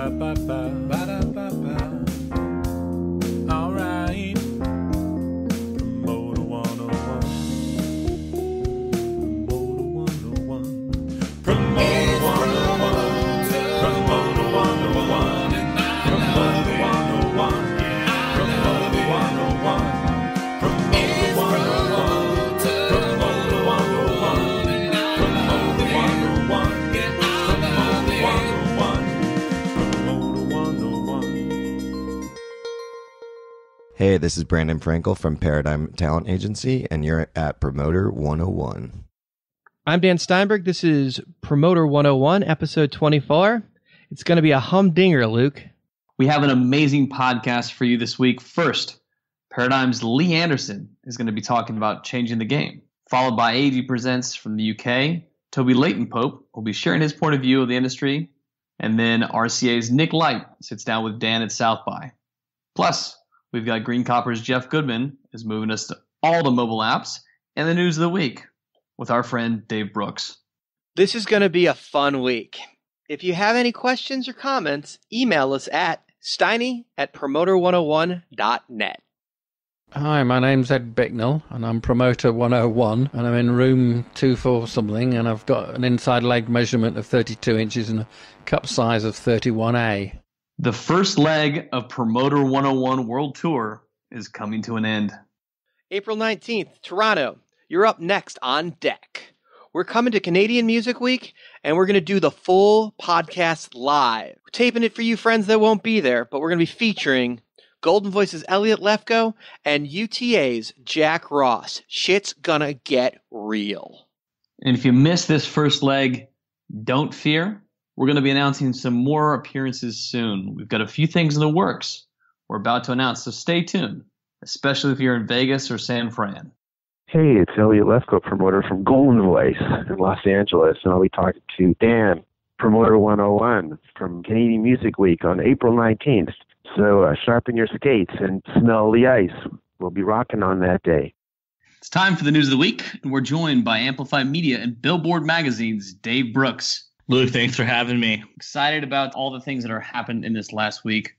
Ba-da-ba-ba-ba. Ba-da-ba-ba. All right. Promoter 101. Promoter 101. Promoter 101. Promoter 101. Promoter 101. Promoter 101. Promoter 101. Promoter 101. Promoter 101. Hey, this is Brandon Frankel from Paradigm Talent Agency, and you're at Promoter 101. I'm Dan Steinberg. This is Promoter 101, episode 24. It's going to be a humdinger, Luke. We have an amazing podcast for you this week. First, Paradigm's Lee Anderson is going to be talking about changing the game, followed by AEG Presents from the UK. Toby Leighton-pope will be sharing his point of view of the industry, and then RCA's Nick Light sits down with Dan at South by. Plus, we've got Greencopper's Jeff Goodman is moving us to all the mobile apps and the news of the week with our friend Dave Brooks. This is going to be a fun week. If you have any questions or comments, email us at steiny@promoter101.net. Hi, my name's Ed Bicknell, and I'm Promoter 101, and I'm in room 24-something, and I've got an inside leg measurement of 32 inches and a cup size of 31A. The first leg of Promoter 101 World Tour is coming to an end. April 19th, Toronto. You're up next on deck. We're coming to Canadian Music Week, and we're going to do the full podcast live. We're taping it for you friends that won't be there, but we're going to be featuring Golden Voice's Elliot Lefko and UTA's Jack Ross. Shit's gonna get real. And if you missed this first leg, don't fear. We're going to be announcing some more appearances soon. We've got a few things in the works we're about to announce, so stay tuned, especially if you're in Vegas or San Fran. Hey, it's Elliot Lefko, promoter from Golden Voice in Los Angeles, and I'll be talking to Dan, Promoter 101 from Canadian Music Week on April 19th. So sharpen your skates and smell the ice. We'll be rocking on that day. It's time for the news of the week, and we're joined by Amplify Media and Billboard Magazine's Dave Brooks. Luke, thanks for having me. Excited about all the things that are happened in this last week.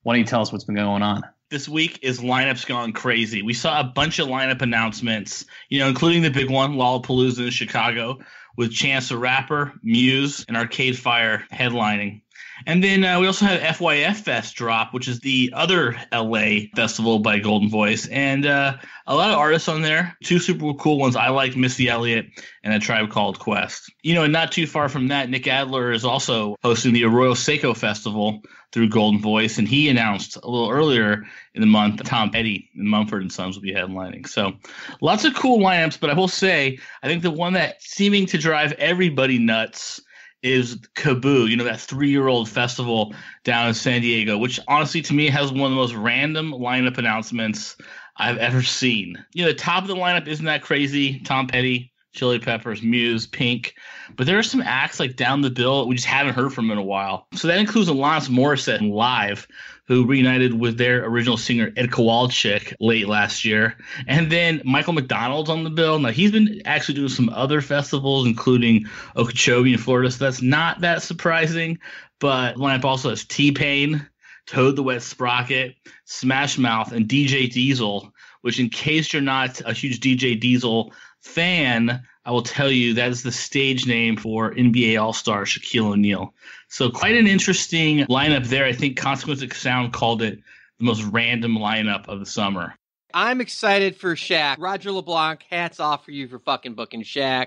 Why don't you tell us what's been going on? This week is lineups gone crazy. We saw a bunch of lineup announcements, including the big one, Lollapalooza in Chicago, with Chance the Rapper, Muse, and Arcade Fire headlining. And then we also had FYF Fest drop, which is the other LA festival by Golden Voice. And a lot of artists on there. Two super cool ones. I liked Missy Elliott and A Tribe Called Quest. And not too far from that, Nick Adler is also hosting the Arroyo Seco Festival through Golden Voice. And he announced a little earlier in the month, Tom Petty and Mumford & Sons will be headlining. So lots of cool lineups. But I will say, I think the one that seeming to drive everybody nuts is Kaboo, that 3-year-old festival down in San Diego, which honestly to me has one of the most random lineup announcements I've ever seen. The top of the lineup isn't that crazy. Tom Petty, Chili Peppers, Muse, Pink. But there are some acts like down the bill we just haven't heard from in a while. So that includes Alanis Morissette live, who reunited with their original singer Ed Kowalczyk late last year. And then Michael McDonald's on the bill. Now, he's been actually doing some other festivals, including Okeechobee in Florida, so that's not that surprising. But the lineup also has T-Pain, Toad the Wet Sprocket, Smash Mouth, and DJ Diesel, which in case you're not a huge DJ Diesel fan, I will tell you that is the stage name for NBA All-Star Shaquille O'Neal. So quite an interesting lineup there. I think Consequence of Sound called it the most random lineup of the summer. I'm excited for Shaq. Roger LeBlanc, hats off for you for fucking booking Shaq.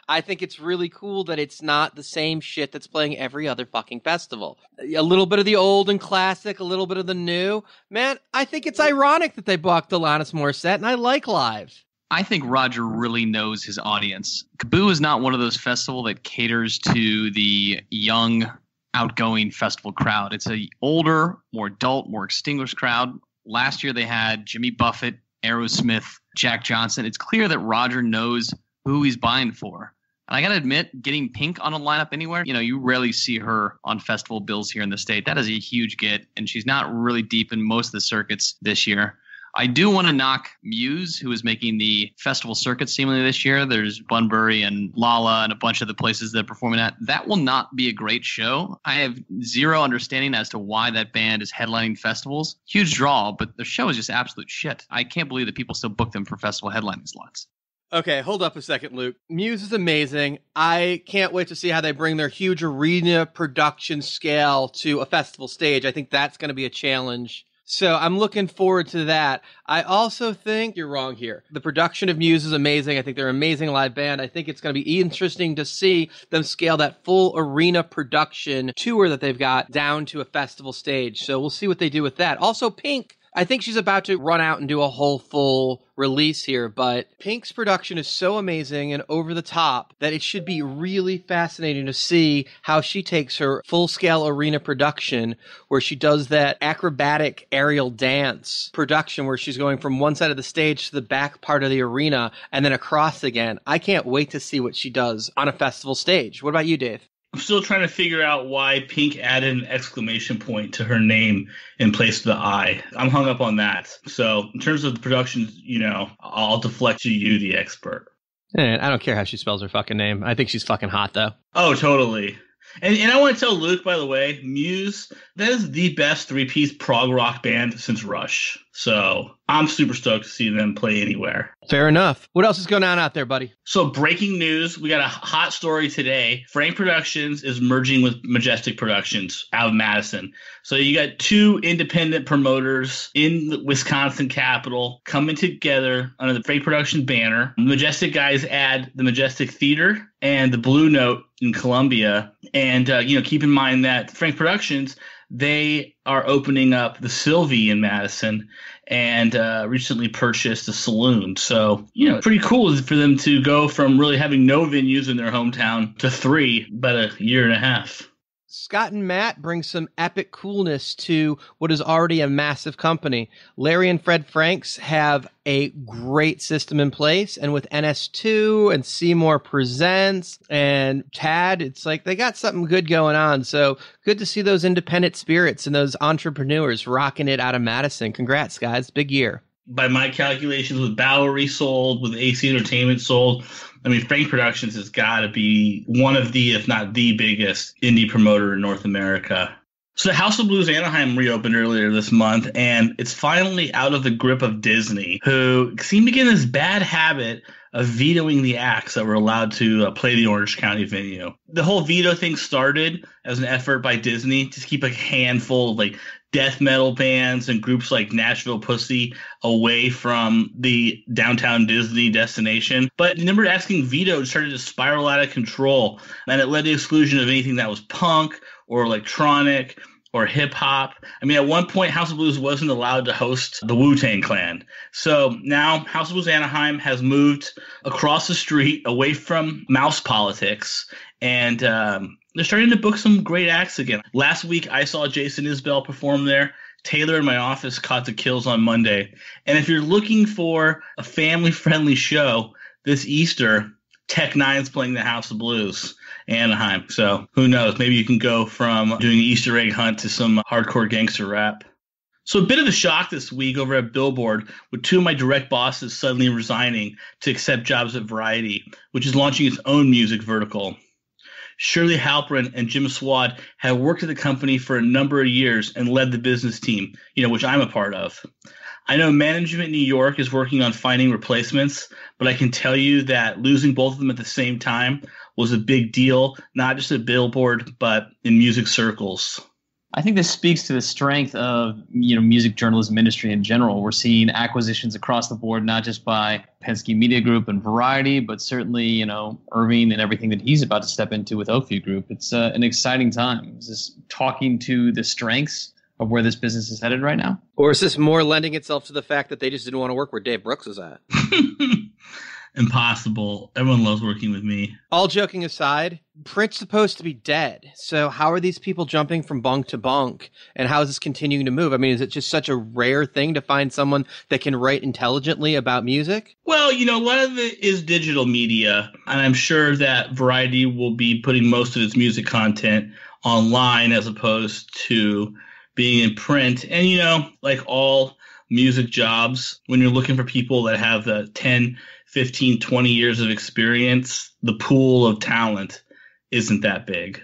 I think it's really cool that it's not the same shit that's playing every other fucking festival. A little bit of the old and classic, a little bit of the new. Man, I think it's ironic that they booked Alanis Morissette, and I like live. I think Roger really knows his audience. Kaboo is not one of those festivals that caters to the young, outgoing festival crowd. It's a older, more adult, more extinguished crowd. Last year they had Jimmy Buffett, Aerosmith, Jack Johnson. It's clear that Roger knows who he's buying for. And I got to admit, getting Pink on a lineup anywhere, you rarely see her on festival bills here in the state. That is a huge get, and she's not really deep in most of the circuits this year. I do want to knock Muse, who is making the festival circuit seemingly this year. There's Bunbury and Lala and a bunch of the places they're performing at. That will not be a great show. I have zero understanding as to why that band is headlining festivals. Huge draw, but the show is just absolute shit. I can't believe that people still book them for festival headlining slots. Okay, hold up a second, Luke. Muse is amazing. I can't wait to see how they bring their huge arena production scale to a festival stage. I think that's going to be a challenge. So I'm looking forward to that. I also think you're wrong here. The production of Muse is amazing. I think they're an amazing live band. I think it's going to be interesting to see them scale that full arena production tour that they've got down to a festival stage. So we'll see what they do with that. Also, Pink. I think she's about to run out and do a whole full release here, but Pink's production is so amazing and over the top that it should be really fascinating to see how she takes her full-scale arena production where she does that acrobatic aerial dance production where she's going from one side of the stage to the back part of the arena and then across again. I can't wait to see what she does on a festival stage. What about you, Dave? I'm still trying to figure out why Pink added an exclamation point to her name in place of the I. I'm hung up on that. So in terms of the production, I'll deflect to you, the expert. I don't care how she spells her fucking name. I think she's fucking hot, though. Oh, totally. And I want to tell Luke, by the way, Muse, that is the best three-piece prog rock band since Rush. So I'm super stoked to see them play anywhere. Fair enough. What else is going on out there, buddy? So breaking news, we got a hot story today. Frank Productions is merging with Majestic Productions out of Madison. So you got two independent promoters in the Wisconsin capital coming together under the Frank Productions banner. The Majestic guys add the Majestic Theater and the Blue Note in Columbia. And, keep in mind that Frank Productions, they are opening up the Sylvie in Madison and recently purchased a saloon. So, pretty cool for them to go from really having no venues in their hometown to three about a year and a half. Scott and Matt bring some epic coolness to what is already a massive company. Larry and Fred Franks have a great system in place, and with NS2 and Seymour Presents and Tad, it's like they got something good going on. So good to see those independent spirits and those entrepreneurs rocking it out of Madison. Congrats, guys. Big year. By my calculations, with Bowery sold, with AC Entertainment sold, Frank Productions has got to be one of the, if not the biggest indie promoter in North America. So the House of Blues Anaheim reopened earlier this month, and it's finally out of the grip of Disney, who seemed to get in this bad habit of vetoing the acts that were allowed to play the Orange County venue. The whole veto thing started as an effort by Disney to keep a handful of death metal bands and groups like Nashville Pussy away from the downtown Disney destination. But the number of asking vetoed started to spiral out of control, and it led to the exclusion of anything that was punk or electronic or hip hop. At one point, House of Blues wasn't allowed to host the Wu-Tang Clan. So now House of Blues Anaheim has moved across the street away from mouse politics, and they're starting to book some great acts again. Last week, I saw Jason Isbell perform there. Taylor in my office caught the Kills on Monday. And if you're looking for a family-friendly show this Easter, Tech Nine's playing the House of Blues Anaheim. So who knows? Maybe you can go from doing an Easter egg hunt to some hardcore gangster rap. So a bit of a shock this week over at Billboard, with two of my direct bosses suddenly resigning to accept jobs at Variety, which is launching its own music vertical. Shirley Halperin and Jim Swad have worked at the company for a number of years and led the business team, which I'm a part of. I know management in New York is working on finding replacements, but I can tell you that losing both of them at the same time was a big deal, not just at Billboard, but in music circles. I think this speaks to the strength of music journalism industry in general. We're seeing acquisitions across the board, not just by Penske Media Group and Variety, but certainly Irving and everything that he's about to step into with Oakview Group. It's an exciting time. Is this talking to the strengths of where this business is headed right now? Or is this more lending itself to the fact that they just didn't want to work where Dave Brooks is at? Impossible. Everyone loves working with me. All joking aside, Prince's supposed to be dead. So how are these people jumping from bunk to bunk? And how is this continuing to move? Is it just such a rare thing to find someone that can write intelligently about music? Well, a lot of it is digital media. And I'm sure that Variety will be putting most of its music content online as opposed to being in print. And, like all music jobs, when you're looking for people that have the 10, 15, 20 years of experience, the pool of talent isn't that big.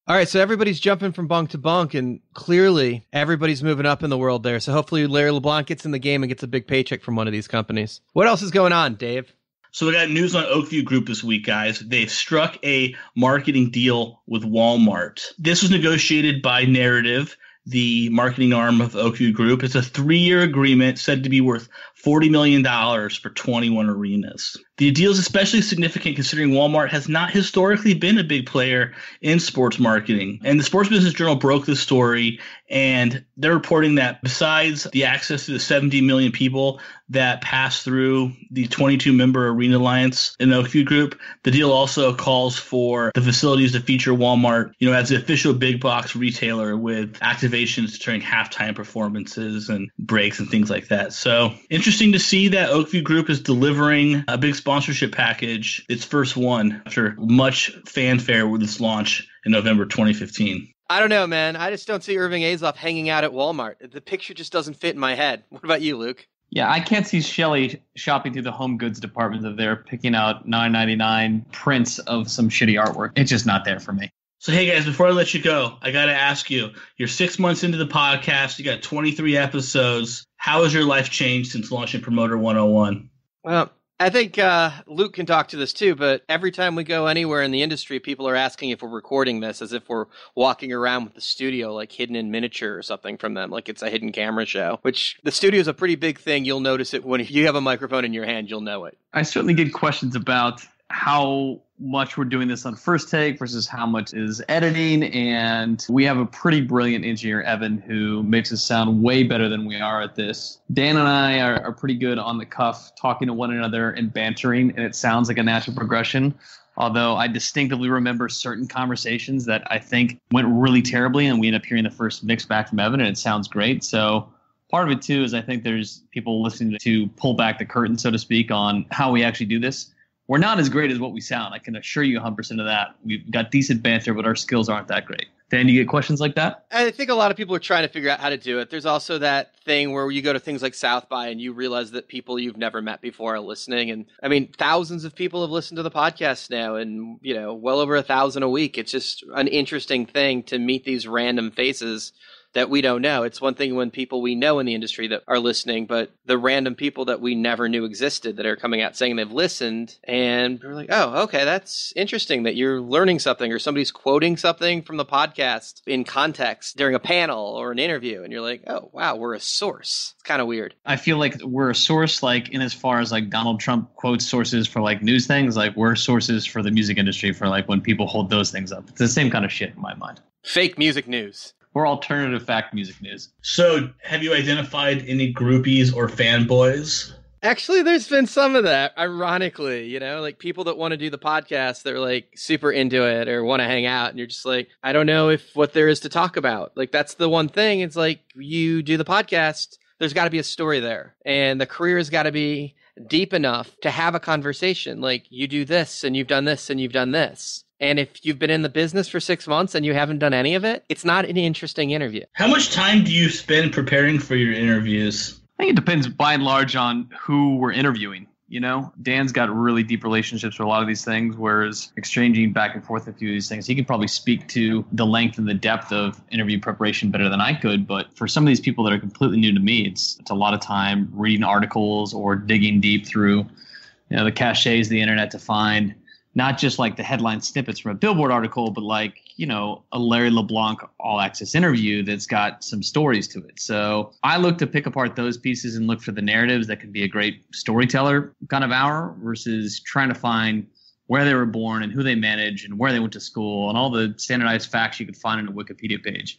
All right, so everybody's jumping from bunk to bunk, and clearly everybody's moving up in the world there. So hopefully Larry LeBlanc gets in the game and gets a big paycheck from one of these companies. What else is going on, Dave? So we got news on Oakview Group this week, guys. They've struck a marketing deal with Walmart. This was negotiated by Narrative, the marketing arm of Oakview Group. It's a 3-year agreement said to be worth $40 million for 21 arenas. The deal is especially significant considering Walmart has not historically been a big player in sports marketing. And the Sports Business Journal broke this story, and they're reporting that besides the access to the 70 million people that pass through the 22-member Arena Alliance in Oakview Group, the deal also calls for the facilities to feature Walmart, as the official big box retailer with activations during halftime performances and breaks and things like that. So interesting to see that Oakview Group is delivering a big sponsorship package, its first one after much fanfare with its launch in November 2015. I don't know, man. I just don't see Irving Azoff hanging out at Walmart. The picture just doesn't fit in my head. What about you, Luke? Yeah, I can't see Shelley shopping through the home goods department of there, picking out $9.99 prints of some shitty artwork. It's just not there for me. So, hey, guys, before I let you go, I got to ask you, you're 6 months into the podcast. You got 23 episodes. How has your life changed since launching Promoter 101? Well, I think Luke can talk to this too, but every time we go anywhere in the industry, people are asking if we're recording this as if we're walking around with the studio like hidden in miniature or something from them, like it's a hidden camera show, which the studio is a pretty big thing. You'll notice it when you have a microphone in your hand, you'll know it. I certainly get questions about how much we're doing this on first take versus how much is editing. And we have a pretty brilliant engineer, Evan, who makes us sound way better than we are at this. Dan and I are pretty good on the cuff, talking to one another and bantering, and it sounds like a natural progression. Although I distinctively remember certain conversations that I think went really terribly, and we end up hearing the first mix back from Evan, and it sounds great. So part of it, too, is I think there's people listening to pull back the curtain, so to speak, on how we actually do this. We're not as great as what we sound. I can assure you 100% of that. We've got decent banter, but our skills aren't that great. Dan, you get questions like that? I think a lot of people are trying to figure out how to do it. There's also that thing where you go to things like South by and you realize that people you've never met before are listening. And I mean, thousands of people have listened to the podcast now and, well over 1,000 a week. It's just an interesting thing to meet these random faces that we don't know. It's one thing when people we know in the industry that are listening, but the random people that we never knew existed that are coming out saying they've listened, and we're like, oh, okay, that's interesting that you're learning something, or somebody's quoting something from the podcast in context during a panel or an interview, and you're like, oh, wow, we're a source. It's kind of weird. I feel like we're a source, like in as far as like Donald Trump quotes sources for like news things, like we're sources for the music industry for like when people hold those things up. It's the same kind of shit in my mind. Fake music news. Or alternative fact music news. So have you identified any groupies or fanboys? Actually, there's been some of that, ironically, like people that want to do the podcast, they're like super into it or want to hang out. And you're just like, I don't know if what there is to talk about. Like, that's the one thing. It's like you do the podcast, there's got to be a story there. And the career has got to be deep enough to have a conversation. Like, you do this and you've done this and you've done this. And if you've been in the business for 6 months and you haven't done any of it, it's not an interesting interview. How much time do you spend preparing for your interviews? I think it depends by and large on who we're interviewing. Dan's got really deep relationships with a lot of these things, whereas exchanging back and forth a few of these things, he can probably speak to the length and the depth of interview preparation better than I could. But for some of these people that are completely new to me, it's a lot of time reading articles or digging deep through the cachets of the internet to find not just like the headline snippets from a Billboard article, but like, a Larry LeBlanc All Access interview that's got some stories to it. So I look to pick apart those pieces and look for the narratives that can be a great storyteller kind of hour versus trying to find where they were born and who they manage and where they went to school and all the standardized facts you could find on a Wikipedia page.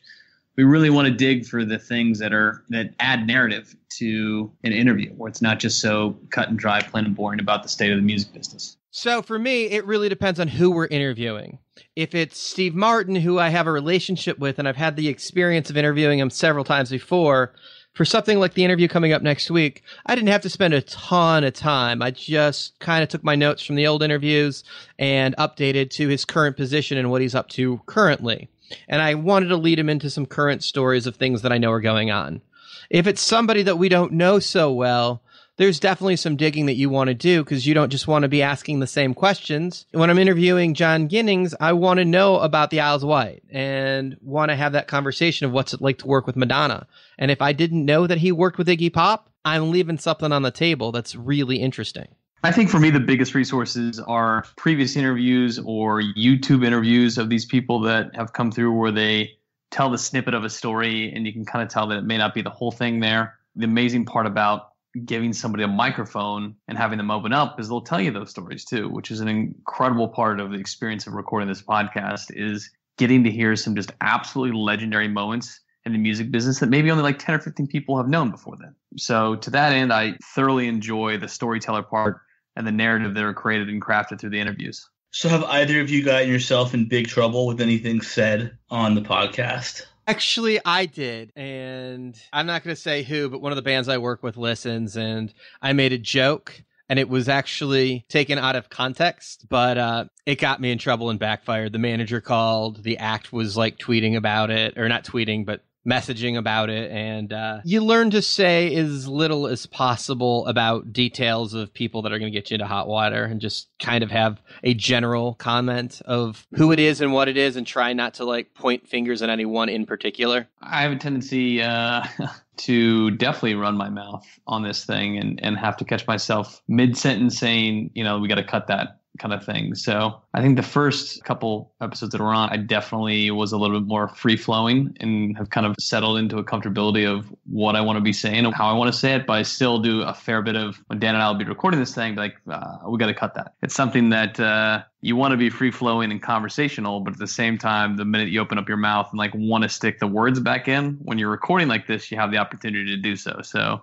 We really want to dig for the things that add narrative to an interview where it's not just so cut and dry, plain and boring about the state of the music business. So for me, it really depends on who we're interviewing. If it's Steve Martin, who I have a relationship with, and I've had the experience of interviewing him several times before, for something like the interview coming up next week, I didn't have to spend a ton of time. I just kind of took my notes from the old interviews and updated to his current position and what he's up to currently. And I wanted to lead him into some current stories of things that I know are going on. If it's somebody that we don't know so well, there's definitely some digging that you want to do because you don't just want to be asking the same questions. When I'm interviewing John Ginnings, I want to know about the Isles of Wight and want to have that conversation of what's it like to work with Madonna. And if I didn't know that he worked with Iggy Pop, I'm leaving something on the table that's really interesting. I think for me, the biggest resources are previous interviews or YouTube interviews of these people that have come through where they tell the snippet of a story and you can kind of tell that it may not be the whole thing there. The amazing part about giving somebody a microphone and having them open up is they'll tell you those stories too, which is an incredible part of the experience of recording this podcast, is getting to hear some just absolutely legendary moments in the music business that maybe only like 10 or 15 people have known before then. So to that end, I thoroughly enjoy the storyteller part and the narrative that are created and crafted through the interviews. So have either of you gotten yourself in big trouble with anything said on the podcast? Actually, I did, and I'm not going to say who, but one of the bands I work with listens, and I made a joke, and it was actually taken out of context, but it got me in trouble and backfired. The manager called, the act was like tweeting about it, or not tweeting, but messaging about it, and you learn to say as little as possible about details of people that are going to get you into hot water and just kind of have a general comment of who it is and what it is and try not to like point fingers at anyone in particular. I have a tendency to definitely run my mouth on this thing and have to catch myself mid-sentence saying, we got to cut that kind of thing. So I think the first couple episodes that were on, I definitely was a little bit more free-flowing and have kind of settled into a comfortability of what I want to be saying and how I want to say it, but I still do a fair bit of, when Dan and I will be recording this thing, we got to cut that. It's something that you want to be free-flowing and conversational, but at the same time, the minute you open up your mouth and want to stick the words back in, when you're recording like this, you have the opportunity to do so. So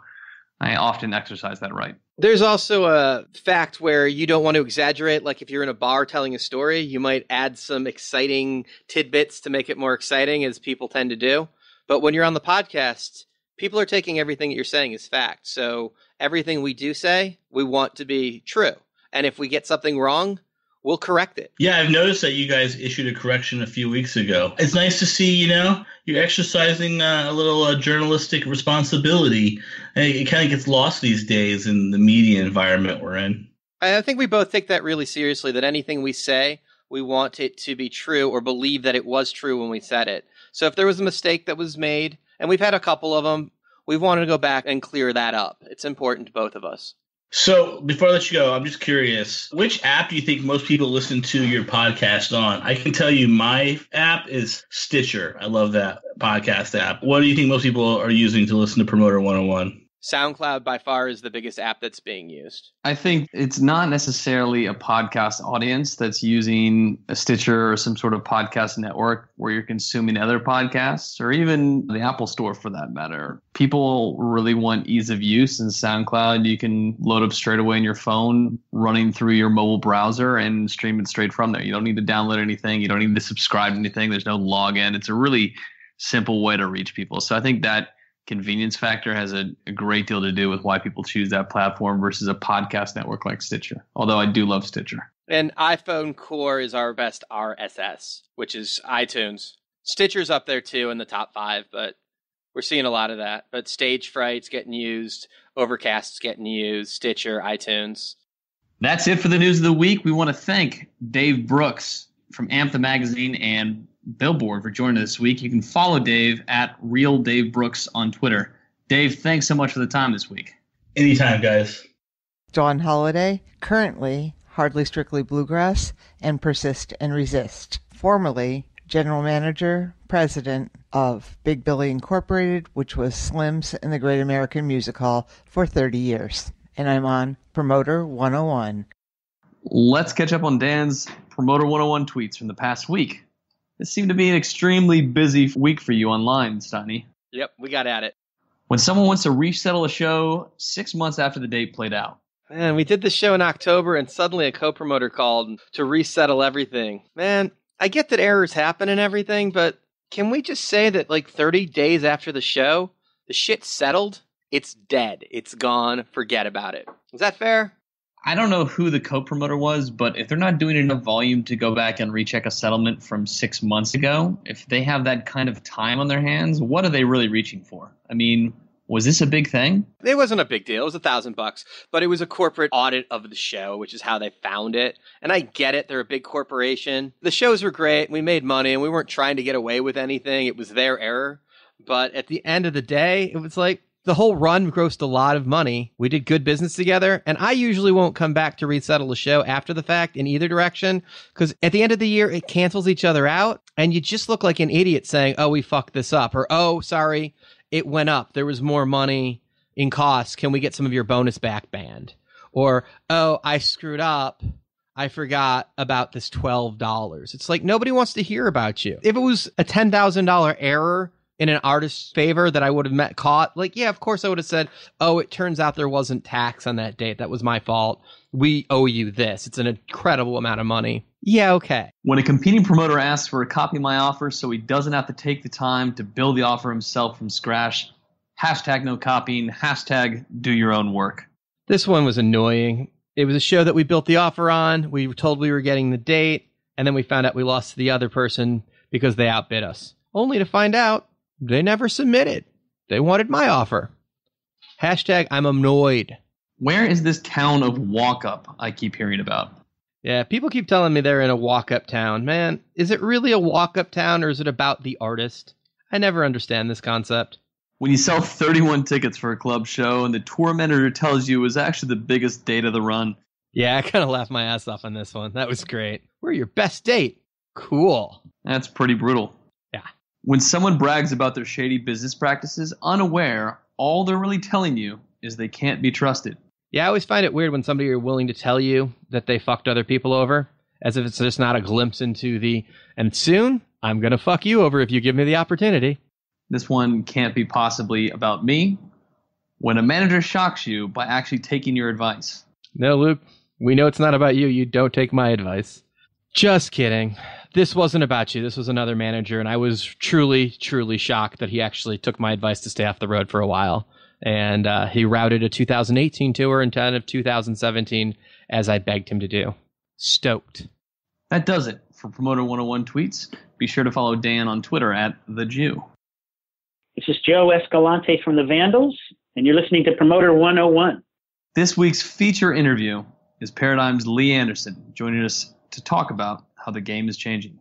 I often exercise that right. There's also a fact where you don't want to exaggerate. Like if you're in a bar telling a story, you might add some exciting tidbits to make it more exciting, as people tend to do. But when you're on the podcast, people are taking everything that you're saying as fact. So everything we do say, we want to be true. And if we get something wrong, we'll correct it. Yeah, I've noticed that you guys issued a correction a few weeks ago. It's nice to see, you're exercising a little journalistic responsibility. It kind of gets lost these days in the media environment we're in. I think we both take that really seriously, that anything we say, we want it to be true or believe that it was true when we said it. So if there was a mistake that was made, and we've had a couple of them, we've wanted to go back and clear that up. It's important to both of us. So before I let you go, I'm just curious, which app do you think most people listen to your podcast on? I can tell you my app is Stitcher. I love that podcast app. What do you think most people are using to listen to Promoter 101? SoundCloud by far is the biggest app that's being used. I think it's not necessarily a podcast audience that's using a Stitcher or some sort of podcast network where you're consuming other podcasts, or even the Apple Store for that matter. People really want ease of use, and SoundCloud you can load up straight away in your phone, running through your mobile browser and stream it straight from there. You don't need to download anything. You don't need to subscribe to anything. There's no login. It's a really simple way to reach people. So I think that convenience factor has a great deal to do with why people choose that platform versus a podcast network like Stitcher. Although I do love Stitcher. And iPhone Core is our best RSS, which is iTunes. Stitcher's up there too in the top 5, but we're seeing a lot of that. But Stage Fright's getting used, Overcast's getting used, Stitcher, iTunes. That's it for the news of the week. We want to thank Dave Brooks from Amplify Magazine and Billboard for joining us this week. You can follow Dave at Real Dave Brooks on Twitter. Dave, thanks so much for the time this week. Anytime, guys. Dawn Holiday, currently Hardly Strictly Bluegrass and Persist and Resist. Formerly General Manager, President of Big Billy Incorporated, which was Slim's and the Great American Music Hall for 30 years. And I'm on Promoter 101. Let's catch up on Dan's Promoter 101 tweets from the past week. This seemed to be an extremely busy week for you online, Steiny. Yep, we got at it. When someone wants to resettle a show 6 months after the date played out. Man, we did the show in October, and suddenly a co-promoter called to resettle everything. Man, I get that errors happen and everything, but can we just say that 30 days after the show, the shit's settled? It's dead. It's gone. Forget about it. Is that fair? I don't know who the co-promoter was, but if they're not doing enough volume to go back and recheck a settlement from 6 months ago, if they have that kind of time on their hands, what are they really reaching for? I mean, Was this a big thing? It wasn't a big deal. It was $1,000, but it was a corporate audit of the show, which is how they found it. And I get it. They're a big corporation. The shows were great. We made money and we weren't trying to get away with anything. It was their error. But at the end of the day, it was like the whole run grossed a lot of money. We did good business together. And I usually won't come back to resettle a show after the fact in either direction, because at the end of the year, it cancels each other out. And you just look like an idiot saying, oh, we fucked this up, or, oh, sorry, it went up. There was more money in costs. Can we get some of your bonus back, band? Or, oh, I screwed up. I forgot about this $12. It's like nobody wants to hear about you. If it was a $10,000 error in an artist's favor that I would have caught, like, yeah, of course I would have said, oh, it turns out there wasn't tax on that date. That was my fault. We owe you this. It's an incredible amount of money. Yeah, okay. When a competing promoter asks for a copy of my offer so he doesn't have to take the time to build the offer himself from scratch, hashtag no copying, hashtag do your own work. This one was annoying. It was a show that we built the offer on. We were told we were getting the date, and then we found out we lost to the other person because they outbid us. Only to find out they never submitted. They wanted my offer. Hashtag I'm annoyed. Where is this town of walk-up I keep hearing about? Yeah, people keep telling me they're in a walk-up town. Man, is it really a walk-up town, or is it about the artist? I never understand this concept. When you sell 31 tickets for a club show and the tour manager tells you it was actually the biggest date of the run. Yeah, I kind of laughed my ass off on this one. That was great. We're your best date. Cool. That's pretty brutal. Yeah. When someone brags about their shady business practices, unaware, all they're really telling you is they can't be trusted. Yeah, I always find it weird when somebody are willing to tell you that they fucked other people over, as if it's just not a glimpse into the, and soon, I'm going to fuck you over if you give me the opportunity. This one can't be possibly about me. When a manager shocks you by actually taking your advice. No, Luke, we know it's not about you. You don't take my advice. Just kidding. This wasn't about you. This was another manager, and I was truly, truly shocked that he actually took my advice to stay off the road for a while. And he routed a 2018 tour instead of 2017, as I begged him to do. Stoked. That does it for Promoter 101 tweets. Be sure to follow Dan on Twitter at The Jew. This is Joe Escalante from the Vandals, and you're listening to Promoter 101. This week's feature interview is Paradigm's Lee Anderson, joining us to talk about how the game is changing.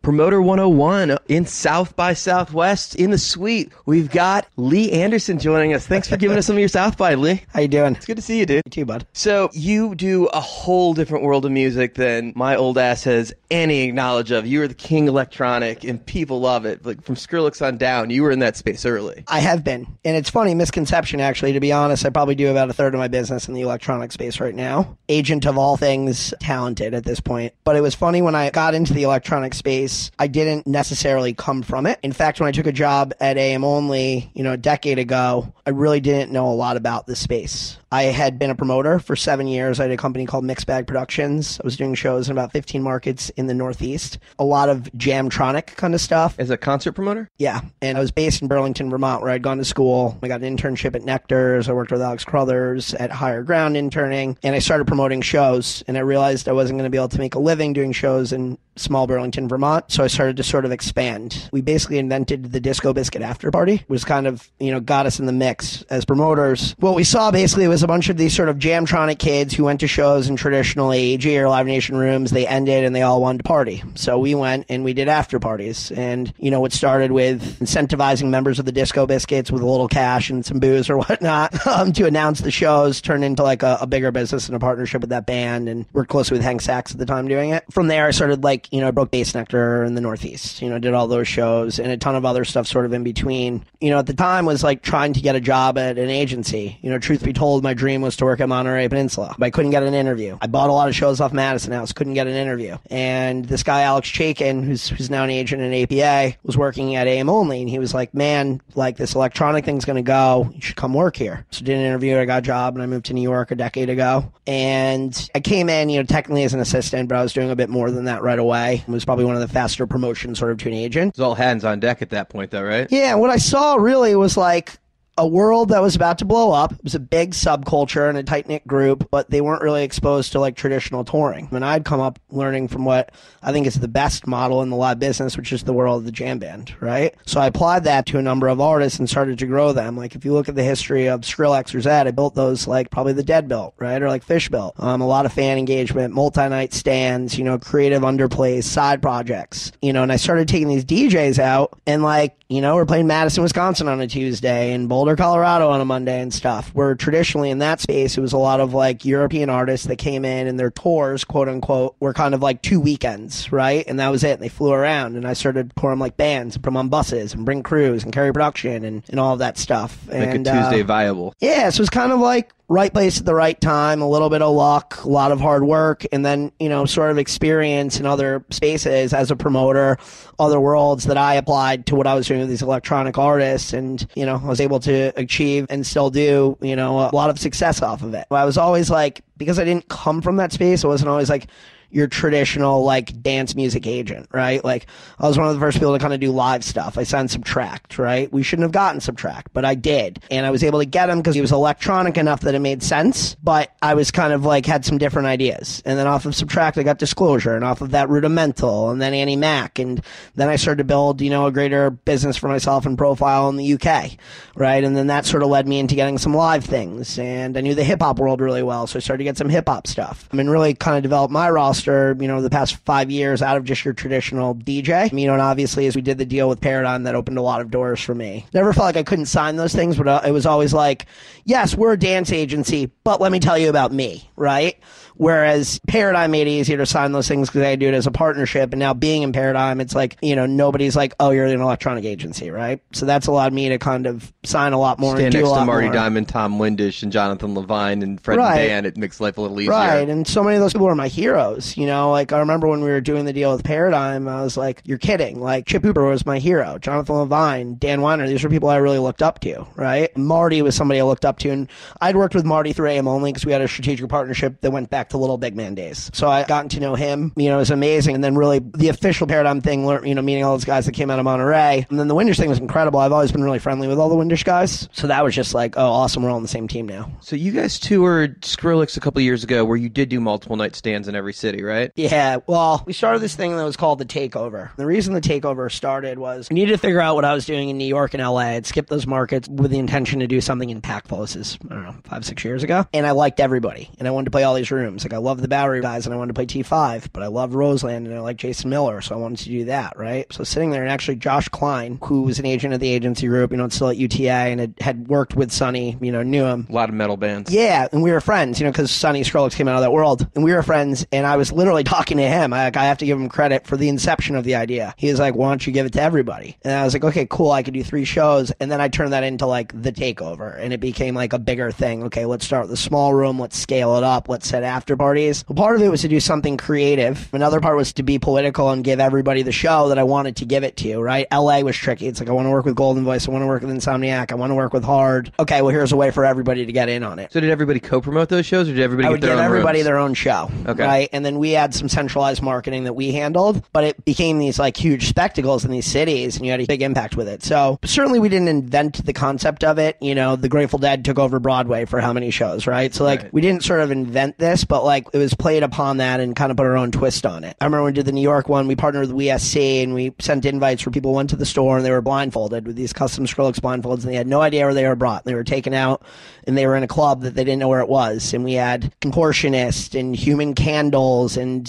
Promoter 101 in South by Southwest in the suite. We've got Lee Anderson joining us. Thanks for giving us some of your South by, Lee. How you doing? It's good to see you, dude. You too, bud. So you do a whole different world of music than my old ass has any knowledge of. You are the king electronic, and people love it. Like from Skrillex on down, you were in that space early. I have been. And it's funny, misconception, actually. To be honest, I probably do about a third of my business in the electronic space right now. Agent of all things talented at this point. But it was funny when I got into the electronic space, I didn't necessarily come from it. In fact, when I took a job at AM Only, a decade ago, I really didn't know a lot about the space. I had been a promoter for 7 years. I had a company called Mixed Bag Productions. I was doing shows in about 15 markets in the Northeast. A lot of Jamtronic kind of stuff. As a concert promoter? Yeah. And I was based in Burlington, Vermont, where I'd gone to school. I got an internship at Nectar's. I worked with Alex Crothers at Higher Ground interning. And I started promoting shows. And I realized I wasn't going to be able to make a living doing shows in small Burlington, Vermont. So I started to sort of expand. We basically invented the Disco Biscuit After Party, was kind of, got us in the mix as promoters. What we saw basically was a bunch of these sort of Jamtronic kids who went to shows in traditional AEG or Live Nation rooms. They ended and they all wanted to party. So we went and we did after parties. And, it started with incentivizing members of the Disco Biscuits with a little cash and some booze or whatnot to announce the shows, turned into like a bigger business and a partnership with that band, and worked closely with Hank Sachs at the time doing it. From there, I started I broke Bass Nectar in the Northeast, did all those shows and a ton of other stuff sort of in between. At the time was like trying to get a job at an agency. Truth be told, my dream was to work at Monterey Peninsula, but I couldn't get an interview. I bought a lot of shows off Madison House, couldn't get an interview. And this guy, Alex Chaikin, who's now an agent in APA, was working at AM Only, and he was like, man, like this electronic thing's going to go. You should come work here. So did an interview, I got a job, and I moved to New York a decade ago. And I came in, technically as an assistant, but I was doing a bit more than that right away. It was probably one of the faster promotions sort of to an agent. It was all hands on deck at that point, though, right? Yeah, what I saw really was like, a world that was about to blow up. It was a big subculture and a tight-knit group, but they weren't really exposed to like traditional touring. And I'd come up learning from what I think is the best model in the live business, which is the world of the jam band, right? So I applied that to a number of artists and started to grow them. Like if you look at the history of Skrillex or Zed, I built those like probably the Dead built, right? Or like Fish built. A lot of fan engagement, multi-night stands, creative underplays, side projects, and I started taking these DJs out and like, we're playing Madison, Wisconsin on a Tuesday and Boulder, Colorado on a Monday and stuff. Where traditionally in that space, it was a lot of like European artists that came in and their tours, quote unquote, were kind of like 2 weekends, right? And that was it. And they flew around and I started to pour them like bands and put them on buses and bring crews and carry production and all of that stuff. Make a Tuesday viable. Yeah, so it's kind of like right place at the right time, a little bit of luck, a lot of hard work, and then, sort of experience in other spaces as a promoter, other worlds that I applied to what I was doing with these electronic artists. And, I was able to achieve and still do, a lot of success off of it. I was always like, because I didn't come from that space, I wasn't always like your traditional like dance music agent, right? Like I was one of the first people to kind of do live stuff. I signed Subtract, right? We shouldn't have gotten Subtract, but I did. And I was able to get him because he was electronic enough that it made sense, but I was kind of like had some different ideas. And then off of Subtract, I got Disclosure, and off of that Rudimental, and then Annie Mac. And then I started to build, a greater business for myself and profile in the UK, right? And then that sort of led me into getting some live things. And I knew the hip hop world really well, so I started to get some hip hop stuff. I mean, really kind of developed my roster, the past 5 years out of just your traditional DJ. And obviously as we did the deal with Paradigm, that opened a lot of doors for me. Never felt like I couldn't sign those things, but it was always like, yes, we're a dance agency, but let me tell you about me, right? Whereas Paradigm made it easier to sign those things because I do it as a partnership. And now being in Paradigm, it's like, nobody's like, oh, you're an electronic agency, right? So that's allowed me to kind of sign a lot more Stand and do next a lot to Marty more. Diamond, Tom Windish, and Jonathan Levine, and Fred Right. and Dan. It makes life a little easier. Right, and so many of those people are my heroes, Like, I remember when we were doing the deal with Paradigm, I was like, you're kidding. Like, Chip Hooper was my hero. Jonathan Levine, Dan Weiner, these were people I really looked up to, right? Marty was somebody I looked up to, and I'd worked with Marty through AM Only because we had a strategic partnership that went back to Little Big Man days. So I gotten to know him, it was amazing. And then really the official Paradigm thing, meeting all those guys that came out of Monterey. And then the Windish thing was incredible. I've always been really friendly with all the Windish guys. So that was just like, oh, awesome. We're all on the same team now. So you guys toured Skrillex a couple of years ago where you did do multiple night stands in every city, right? Yeah, well, we started this thing that was called the Takeover. The reason the Takeover started was we needed to figure out what I was doing in New York and LA. I'd skipped those markets with the intention to do something in packed places, I don't know, 5-6 years ago. And I liked everybody. And I wanted to play all these rooms. Like I loved the Bowery guys and I wanted to play T5, but I loved Roseland and I liked Jason Miller, so I wanted to do that, right? So sitting there, and actually Josh Klein, who was an agent of the agency group, it's still at UTA and had worked with Sonny, knew him. A lot of metal bands. Yeah, and we were friends, because Sonny Skrillex came out of that world. And we were friends, and I was literally talking to him. I have to give him credit for the inception of the idea. He was like, why don't you give it to everybody? And I was like, okay, cool, I could do 3 shows. And then I turned that into like the Takeover, and it became like a bigger thing. Okay, let's start with a small room, let's scale it up, let's set after parties. Well, part of it was to do something creative. Another part was to be political and give everybody the show that I wanted to give it to, right? LA was tricky. It's like, I want to work with Golden Voice, I want to work with Insomniac, I want to work with Hard. Okay, well, here's a way for everybody to get in on it. So did everybody co-promote those shows, or did everybody I would get their give own everybody rooms? their own show, Okay. right? And then we had some centralized marketing that we handled, but it became these like huge spectacles in these cities, and you had a big impact with it. So certainly we didn't invent the concept of it. The Grateful Dead took over Broadway for how many shows, right? So like we didn't sort of invent this, but like it was played upon that and kind of put our own twist on it. I remember when we did the New York one, we partnered with WSC and we sent invites where people went to the store and they were blindfolded with these custom Skrillex blindfolds, and they had no idea where they were brought. They were taken out and they were in a club that they didn't know where it was. And we had contortionists and human candles and,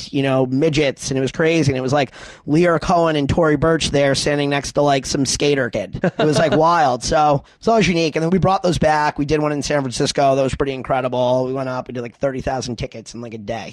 midgets, and it was crazy. And it was like Lear Cohen and Tory Burch there standing next to like some skater kid. It was like wild. So it's always unique. And then we brought those back. We did one in San Francisco. That was pretty incredible. We went up, we did like 30,000 tickets in like a day.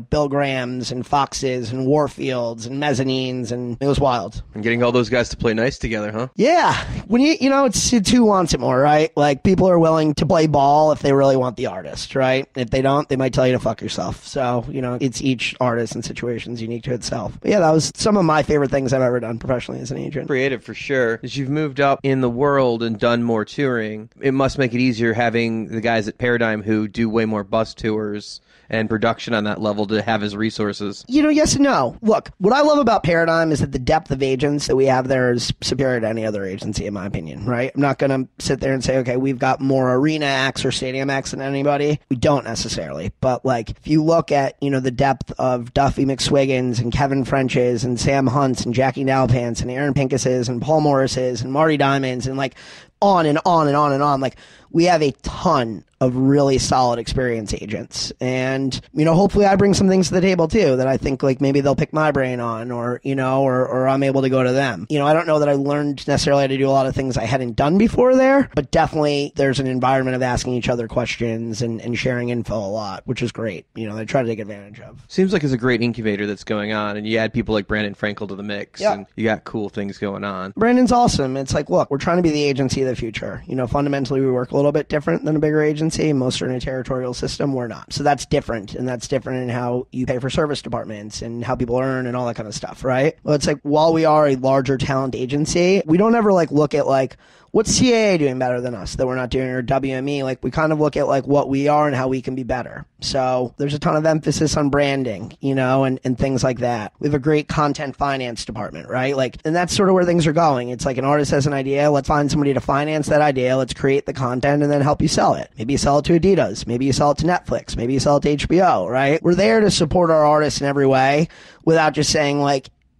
Bill Grahams and Foxes and Warfields and Mezzanines, and it was wild. And getting all those guys to play nice together, huh? Yeah. When it's who wants it more, right? Like people are willing to play ball if they really want the artist, right? If they don't, they might tell you to fuck yourself. So, it's each artist and situation is unique to itself. But yeah, that was some of my favorite things I've ever done professionally as an agent. Creative for sure. As you've moved up in the world and done more touring, it must make it easier having the guys at Paradigm who do way more bus tours and production on that level to have his resources. Yes and no. Look, what I love about Paradigm is that the depth of agents that we have there is superior to any other agency, in my opinion, right? I'm not going to sit there and say, okay, we've got more arena acts or stadium acts than anybody. We don't necessarily. But, if you look at, the depth of Duffy McSwiggins and Kevin French's and Sam Hunt's and Jackie Nowpants and Aaron Pincus's and Paul Morris's and Marty Diamond's and, on and on and on and on. We have a ton of really solid experienced agents. And, hopefully I bring some things to the table too that I think maybe they'll pick my brain on or I'm able to go to them. I don't know that I learned necessarily how to do a lot of things I hadn't done before there, but definitely there's an environment of asking each other questions and sharing info a lot, which is great. I try to take advantage of. Seems like it's a great incubator that's going on, and you add people like Brandon Frankel to the mix, and you got cool things going on. Brandon's awesome. It's look, we're trying to be the agency of the future. Fundamentally we work a little bit different than a bigger agency. Most are in a territorial system. We're not. So that's different. And that's different in how you pay for service departments and how people earn and all that kind of stuff, right? Well, it's while we are a larger talent agency, we don't ever look at what's CAA doing better than us that we're not doing, or WME? We kind of look at what we are and how we can be better. So there's a ton of emphasis on branding, and things like that. We have a great content finance department, right? And that's sort of where things are going. It's an artist has an idea. Let's find somebody to finance that idea. Let's create the content and then help you sell it. Maybe you sell it to Adidas. Maybe you sell it to Netflix. Maybe you sell it to HBO, right? We're there to support our artists in every way without just saying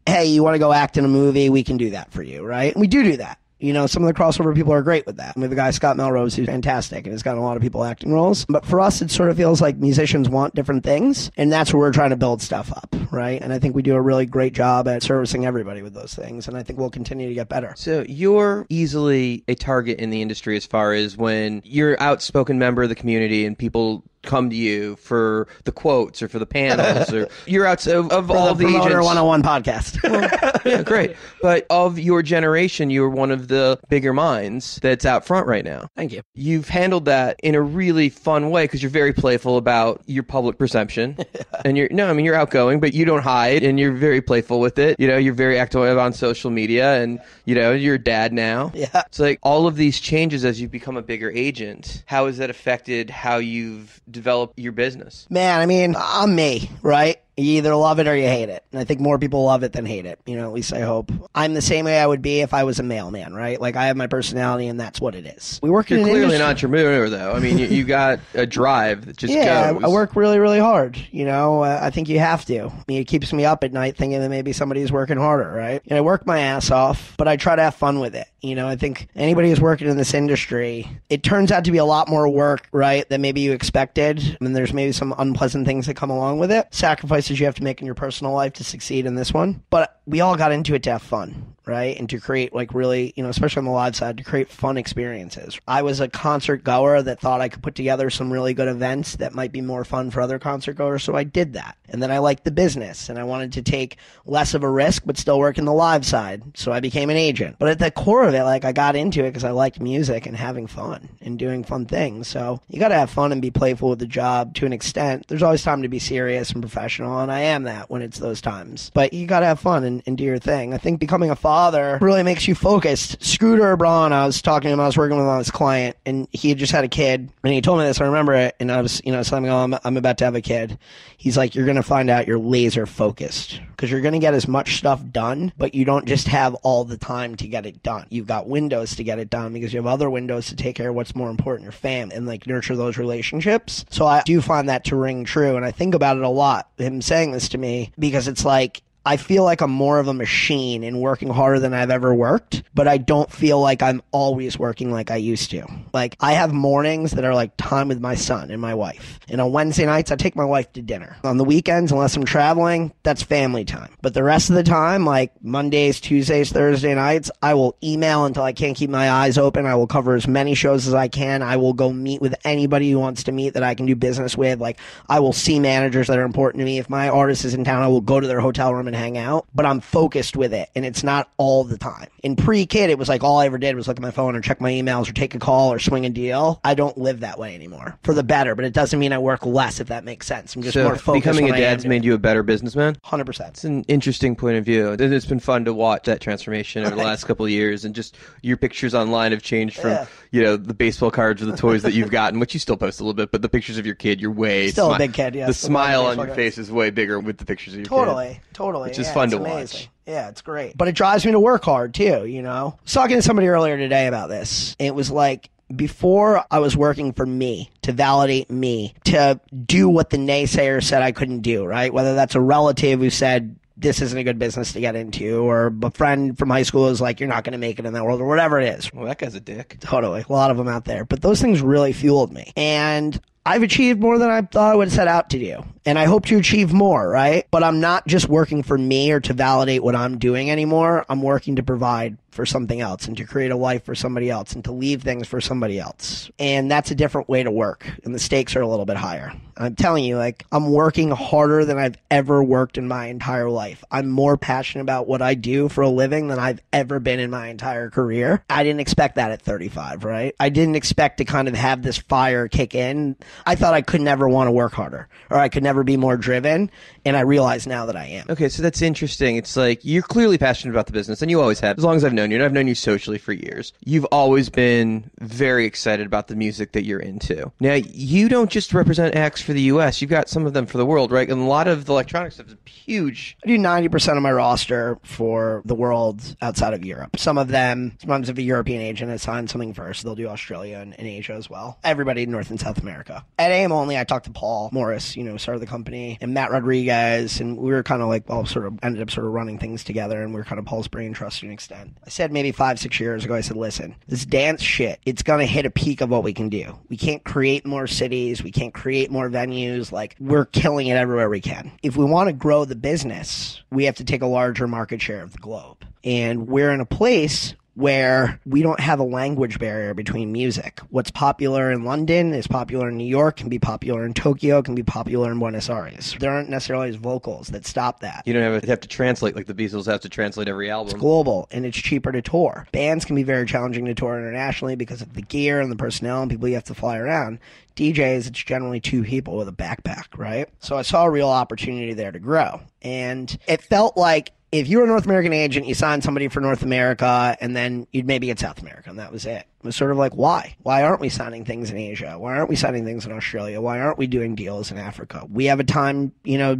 hey, you want to go act in a movie? We can do that for you, right? And we do that. Some of the crossover people are great with that. We have a guy, Scott Melrose, who's fantastic and has gotten a lot of people acting roles. But for us, it sort of feels like musicians want different things, and that's where we're trying to build stuff up, right? And I think we do a really great job at servicing everybody with those things, and I think we'll continue to get better. So you're easily a target in the industry as far as when you're an outspoken member of the community and people come to you for the quotes or for the panels or you're out of all the agents. Promoter 101 podcast. Well, yeah, great. But of your generation, you're one of the bigger minds that's out front right now. Thank you. You've handled that in a really fun way because you're very playful about your public perception. And you're outgoing, but you don't hide and you're very playful with it. You're very active on social media and, you're a dad now. Yeah. It's all of these changes as you've become a bigger agent. How has that affected how you've developed your business? Man, I'm me, right? You either love it or you hate it. And I think more people love it than hate it. At least I hope. I'm the same way I would be if I was a mailman, right? I have my personality and that's what it is. We work in an clearly industry. an entrepreneur, though. you got a drive that just goes. I work really, really hard. I think you have to. It keeps me up at night thinking that maybe somebody's working harder, right? I work my ass off, but I try to have fun with it. I think anybody who's working in this industry, it turns out to be a lot more work, right, than maybe you expected. And there's maybe some unpleasant things that come along with it. Sacrifices you have to make in your personal life to succeed in this one. But we all got into it to have fun, right? And to create really, especially on the live side, to create fun experiences. I was a concert goer that thought I could put together some really good events that might be more fun for other concert goers. So I did that. And then I liked the business and I wanted to take less of a risk, but still work in the live side. So I became an agent. But at the core of it, I got into it because I liked music and having fun and doing fun things. So you got to have fun and be playful with the job to an extent. There's always time to be serious and professional. And I am that when it's those times. But you got to have fun and do your thing. I think becoming a father really makes you focused. Scooter Braun, I was talking to him, I was working with him on his client, and he had just had a kid. And he told me this, I remember it, and I was, telling him, I'm about to have a kid. He's like, you're going to find out you're laser focused because you're going to get as much stuff done, but you don't just have all the time to get it done. You've got windows to get it done because you have other windows to take care of what's more important, your family, and nurture those relationships. So I do find that to ring true, and I think about it a lot, him saying this to me, because it's I feel like I'm more of a machine and working harder than I've ever worked, but I don't feel like I'm always working like I used to. I have mornings that are time with my son and my wife. And on Wednesday nights, I take my wife to dinner. On the weekends, unless I'm traveling, that's family time. But the rest of the time, Mondays, Tuesdays, Thursday nights, I will email until I can't keep my eyes open. I will cover as many shows as I can. I will go meet with anybody who wants to meet that I can do business with. I will see managers that are important to me. If my artist is in town, I will go to their hotel room and hang out, but I'm focused with it, and it's not all the time. In pre-kid, it was like all I ever did was look at my phone or check my emails or take a call or swing a deal. I don't live that way anymore, for the better, but it doesn't mean I work less, if that makes sense. I'm just more focused. Becoming a dad's made you a better businessman? 100%. It's an interesting point of view. It's been fun to watch that transformation over the last couple of years, and just your pictures online have changed from, the baseball cards or the toys that you've gotten, which you still post a little bit, but the pictures of your kid, you're way... Still a big kid, yeah. The smile on your face is way bigger with the pictures of your kid. Totally. Which is fun to watch. Yeah, it's great. But it drives me to work hard, too, I was talking to somebody earlier today about this. It was like, before I was working for me, to validate me, to do what the naysayer said I couldn't do, right? Whether that's a relative who said, this isn't a good business to get into, or a friend from high school is like, you're not going to make it in that world, or whatever it is. Well, that guy's a dick. Totally. A lot of them out there. But those things really fueled me. And I've achieved more than I thought I would set out to do. And I hope to achieve more, right? But I'm not just working for me or to validate what I'm doing anymore. I'm working to provide for something else and to create a life for somebody else and to leave things for somebody else. And that's a different way to work. And the stakes are a little bit higher. I'm telling you, I'm working harder than I've ever worked in my entire life. I'm more passionate about what I do for a living than I've ever been in my entire career. I didn't expect that at 35, right? I didn't expect to kind of have this fire kick in. I thought I could never want to work harder, or I could never be more driven. And I realize now that I am. Okay, so that's interesting. It's like, you're clearly passionate about the business, and you always have. As long as I've known you, and I've known you socially for years, you've always been very excited about the music that you're into. Now, you don't just represent acts for the U.S., you've got some of them for the world, right? And a lot of the electronic stuff is huge. I do 90% of my roster for the world outside of Europe. Some of them, sometimes if a European agent has signed something first, they'll do Australia and Asia as well. Everybody in North and South America. At AM Only, I talked to Paul Morris, started the company, and Matt Rodriguez, and we were kind of like, ended up running things together, and we were kind of Paul's brain trust to an extent. I said maybe 5-6 years ago, I said, listen, this dance shit, it's going to hit a peak of what we can do. We can't create more cities. We can't create more venues. We're killing it everywhere we can. If we want to grow the business, we have to take a larger market share of the globe. And we're in a place where we don't have a language barrier between music. What's popular in London is popular in New York, can be popular in Tokyo, can be popular in Buenos Aires. There aren't necessarily vocals that stop that. You don't have to translate like the Beatles have to translate every album. It's global, and it's cheaper to tour. Bands can be very challenging to tour internationally because of the gear and the personnel and people you have to fly around. DJs, it's generally 2 people with a backpack, right? So I saw a real opportunity there to grow. And it felt like if you were a North American agent, you signed somebody for North America, and then you'd maybe get South America, and that was it. It was sort of like, why? Why aren't we signing things in Asia? Why aren't we signing things in Australia? Why aren't we doing deals in Africa? We have a time,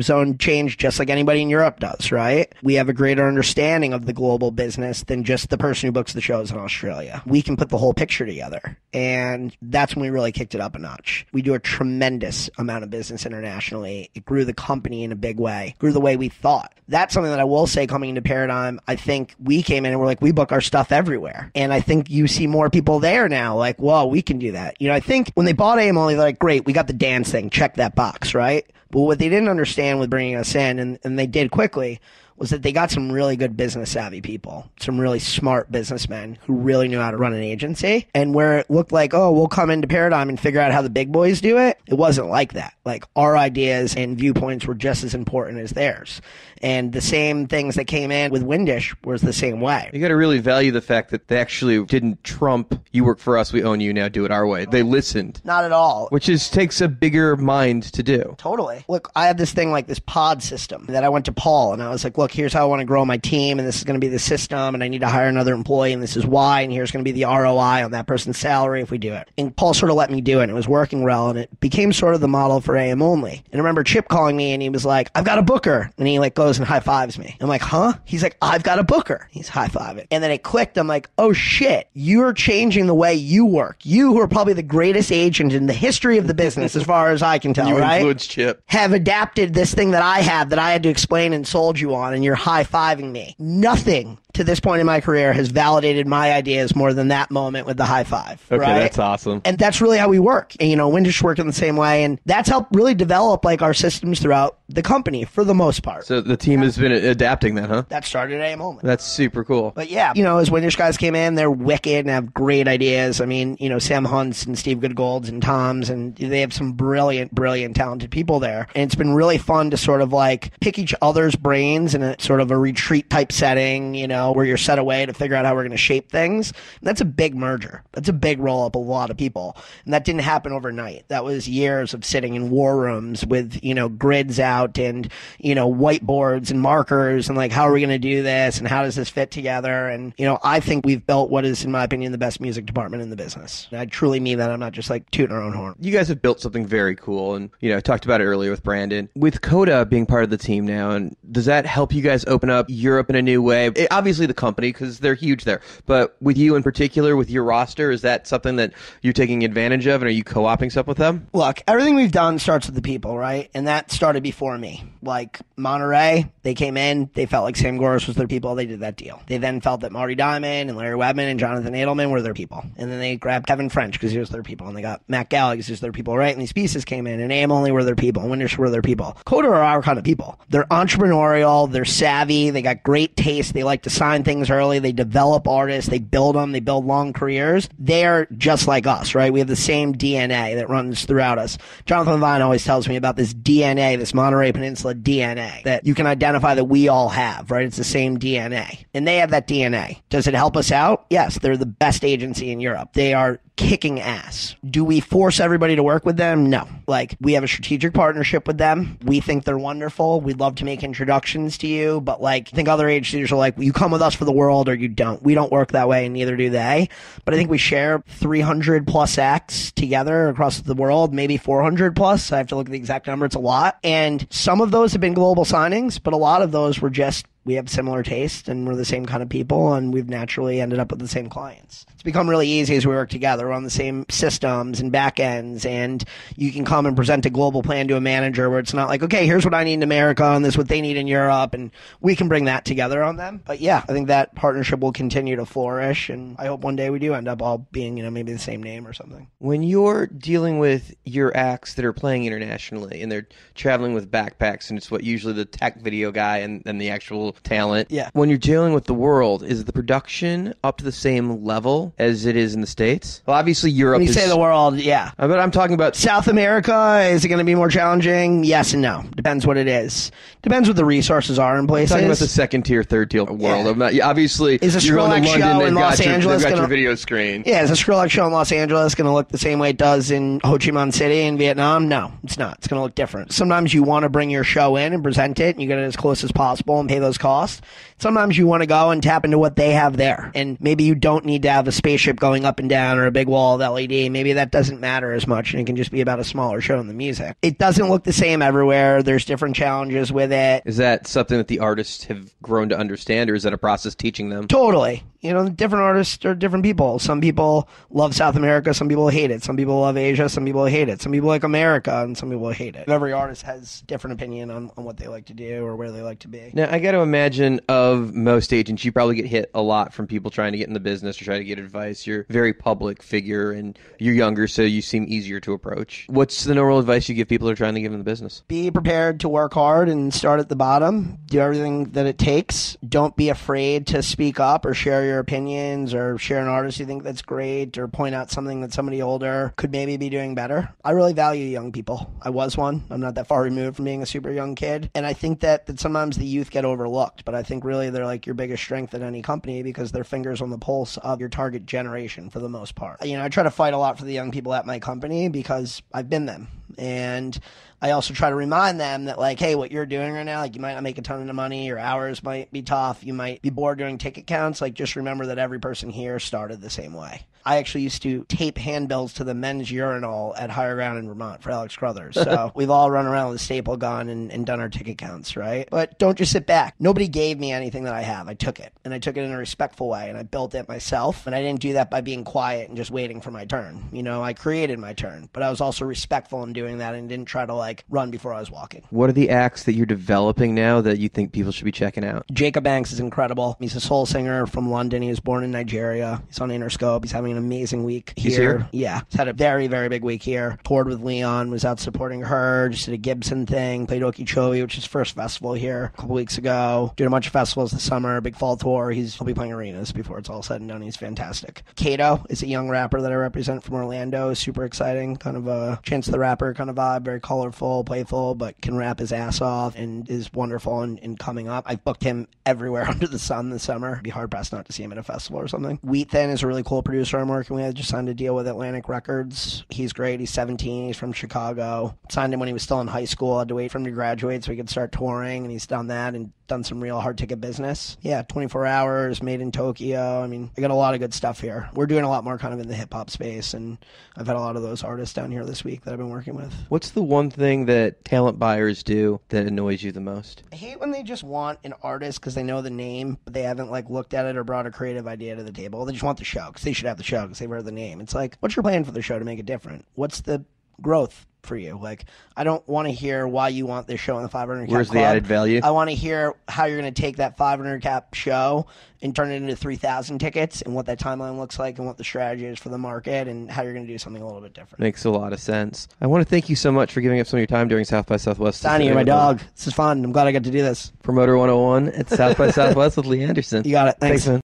zone change just like anybody in Europe does, right? We have a greater understanding of the global business than just the person who books the shows in Australia. We can put the whole picture together. And that's when we really kicked it up a notch. We do a tremendous amount of business internationally. It grew the company in a big way, grew the way we thought. That's something that I will say coming into Paradigm. I think we came in and we're like, we book our stuff everywhere. And I think you see more people there now, like, whoa, we can do that. I think when they bought AM Only, they're like, great, we got the dance thing, check that box, right? But what they didn't understand with bringing us in, and they did quickly, was that they got some really good business savvy people, some really smart businessmen who really knew how to run an agency. And where it looked like, oh, we'll come into Paradigm and figure out how the big boys do it, it wasn't like that. Like, our ideas and viewpoints were just as important as theirs. And the same things that came in with Windish was the same way. You got to really value the fact that they actually didn't trump, you work for us, we own you, now do it our way. They listened. Not at all. Which takes a bigger mind to do. Totally. Look, I have this thing like this pod system that I went to Paul, and I was like, look, here's how I want to grow my team, and this is going to be the system, and I need to hire another employee, and this is why, and here's going to be the ROI on that person's salary if we do it. And Paul sort of let me do it, and it was working well, and it became sort of the model for AM Only. And I remember Chip calling me, and he was like, I've got a booker. And he goes and high fives me. I'm like, huh? He's like, I've got a booker. He's high fiving. And then it clicked. I'm like, oh shit, you're changing the way you work. You, who are probably the greatest agent in the history of the business, as far as I can tell, right? You influenced Chip. Have adapted this thing that I have that I had to explain and sold you on, and you're high fiving me. Nothing to this point in my career has validated my ideas more than that moment with the high five. Okay, right? That's awesome. And that's really how we work. And, Windish working the same way. And that's helped really develop our systems throughout the company for the most part. So the team has been adapting that, huh? That started at a moment. That's super cool. But yeah, as Windish guys came in, they're wicked and have great ideas. I mean, Sam Hunts and Steve Goodgolds and Toms, and they have some brilliant, talented people there. And it's been really fun to sort of like pick each other's brains in a sort of a retreat type setting, where you're set away to figure out how we're going to shape things. And that's a big merger. That's a big roll up of a lot of people. And that didn't happen overnight. That was years of sitting in war rooms with, grids out and, whiteboards and markers and like, how are we going to do this and how does this fit together? And, I think we've built what is, in my opinion, the best music department in the business. And I truly mean that. I'm not just like tooting our own horn. You guys have built something very cool. And, I talked about it earlier with Brandon. With Coda being part of the team now, and does that help you guys open up Europe in a new way? Obviously the company, because they're huge there. But with you in particular, with your roster, is that something that you're taking advantage of? And are you co-opting stuff with them? Look, everything we've done starts with the people, right? And that started before me. Like Monterey, they came in, they felt like Sam Goris was their people, they did that deal. They then felt that Marty Diamond and Larry Webman and Jonathan Edelman were their people. And then they grabbed Kevin French because he was their people. And they got Matt Gallagher because he was their people, right? And these pieces came in, and AM Only were their people, and Windish were their people. Coda are our kind of people. They're entrepreneurial, they're savvy, they got great taste, they like to sign things early, they develop artists, they build them, they build long careers. They're just like us, right? We have the same DNA that runs throughout us. Jonathan Levine always tells me about this DNA, this Monterey Peninsula DNA, that you can identify that we all have, right? It's the same DNA. And they have that DNA. Does it help us out? Yes, they're the best agency in Europe. They are kicking ass. Do we force everybody to work with them? No. Like, we have a strategic partnership with them. We think they're wonderful. We'd love to make introductions to you, but like, I think other agencies are like, you come with us for the world or you don't. We don't work that way, and neither do they. But I think we share 300 plus acts together across the world, maybe 400 plus. I have to look at the exact number. It's a lot. And some of those have been global signings, but a lot of those were just, we have similar taste and we're the same kind of people, and we've naturally ended up with the same clients. It's become really easy as we work together. We're on the same systems and back ends, and you can come and present a global plan to a manager where it's not like, okay, here's what I need in America and this is what they need in Europe, and we can bring that together on them. But yeah, I think that partnership will continue to flourish, and I hope one day we do end up all being, maybe the same name or something. When you're dealing with your acts that are playing internationally and they're traveling with backpacks, and it's what usually the tech video guy and the actual talent. Yeah. When you're dealing with the world, is the production up to the same level as it is in the States? Well, obviously Europe When you say the world, yeah. But I'm talking about South America. Is it going to be more challenging? Yes and no. Depends what it is. Depends what the resources are in places. I'm talking about the second tier, third tier world. Yeah. I'm not, obviously, is a you're going to Skrillex London, show in they've Los got Angeles your gonna, video screen. Yeah, is a Skrillex show in Los Angeles going to look the same way it does in Ho Chi Minh City in Vietnam? No, it's not. It's going to look different. Sometimes you want to bring your show in and present it, and you get it as close as possible and pay those costs. Sometimes you want to go and tap into what they have there. And maybe you don't need to have a spaceship going up and down or a big wall of LED. Maybe that doesn't matter as much, and it can just be about a smaller show in the music. It doesn't look the same everywhere. There's different challenges with it. Is that something that the artists have grown to understand, or is that a process teaching them? Totally. Different artists are different people. Some people love South America. Some people hate it. Some people love Asia. Some people hate it. Some people like America, and some people hate it. Every artist has different opinion on what they like to do or where they like to be. Now, I got to imagine of most agents, you probably get hit a lot from people trying to get in the business or try to get advice. You're a very public figure, and you're younger, so you seem easier to approach. What's the normal advice you give people who are trying to get in the business? Be prepared to work hard and start at the bottom. Do everything that it takes. Don't be afraid to speak up or share your opinions or share an artist you think that's great or point out something that somebody older could maybe be doing better. I really value young people. I was one. I'm not that far removed from being a super young kid. And I think that sometimes the youth get overlooked, but I think really they're like your biggest strength at any company because their fingers on the pulse of your target generation for the most part. I try to fight a lot for the young people at my company because I've been them. And I also try to remind them that, like, hey, what you're doing right now, like, you might not make a ton of money, your hours might be tough, you might be bored doing ticket counts. Like, just remember that every person here started the same way. I actually used to tape handbills to the men's urinal at Higher Ground in Vermont for Alex Crothers. So we've all run around with a staple gun and done our ticket counts, right? But don't just sit back. Nobody gave me anything that I have. I took it, and I took it in a respectful way, and I built it myself. And I didn't do that by being quiet and just waiting for my turn. I created my turn, but I was also respectful in doing that and didn't try to, like run before I was walking. What are the acts that you're developing now that you think people should be checking out? Jacob Banks is incredible. He's a soul singer from London. He was born in Nigeria. He's on Interscope. He's having an amazing week here. He's here? Yeah. He's had a very, very big week here. Toured with Leon, was out supporting her, just did a Gibson thing, played Okeechobee, which is his first festival here a couple weeks ago. Doing a bunch of festivals this summer, big fall tour. He'll be playing arenas before it's all said and done. He's fantastic. Kato is a young rapper that I represent from Orlando. Super exciting. Kind of a Chance the Rapper kind of vibe. Very colorful, playful, but can rap his ass off and is wonderful in coming up. I've booked him everywhere under the sun this summer. Be hard pressed not to see him at a festival or something. Wheat Thin is a really cool producer I'm working with. Just signed a deal with Atlantic Records. He's great. He's 17. He's from Chicago. Signed him when he was still in high school. Had to wait for him to graduate so he could start touring, and he's done that and done some real hard ticket business. Yeah, 24 Hours, Made in Tokyo. I mean, I got a lot of good stuff here. We're doing a lot more kind of in the hip hop space, and I've had a lot of those artists down here this week that I've been working with. What's the one thing that talent buyers do that annoys you the most? I hate when they just want an artist because they know the name, but they haven't like looked at it or brought a creative idea to the table. They just want the show because they should have the show because they've heard the name. It's like, what's your plan for the show to make it different? What's the growth for you? Like, I don't want to hear why you want this show in the 500 cap Where's club. the added value? I want to hear how you're going to take that 500 cap show and turn it into 3,000 tickets and what that timeline looks like and what the strategy is for the market and how you're going to do something a little bit different. Makes a lot of sense. I want to thank you so much for giving up some of your time during South by Southwest. Steiny, you're my dog. This is fun. I'm glad I got to do this. Promoter 101 at South by Southwest with Lee Anderson. You got it. Thanks. Man.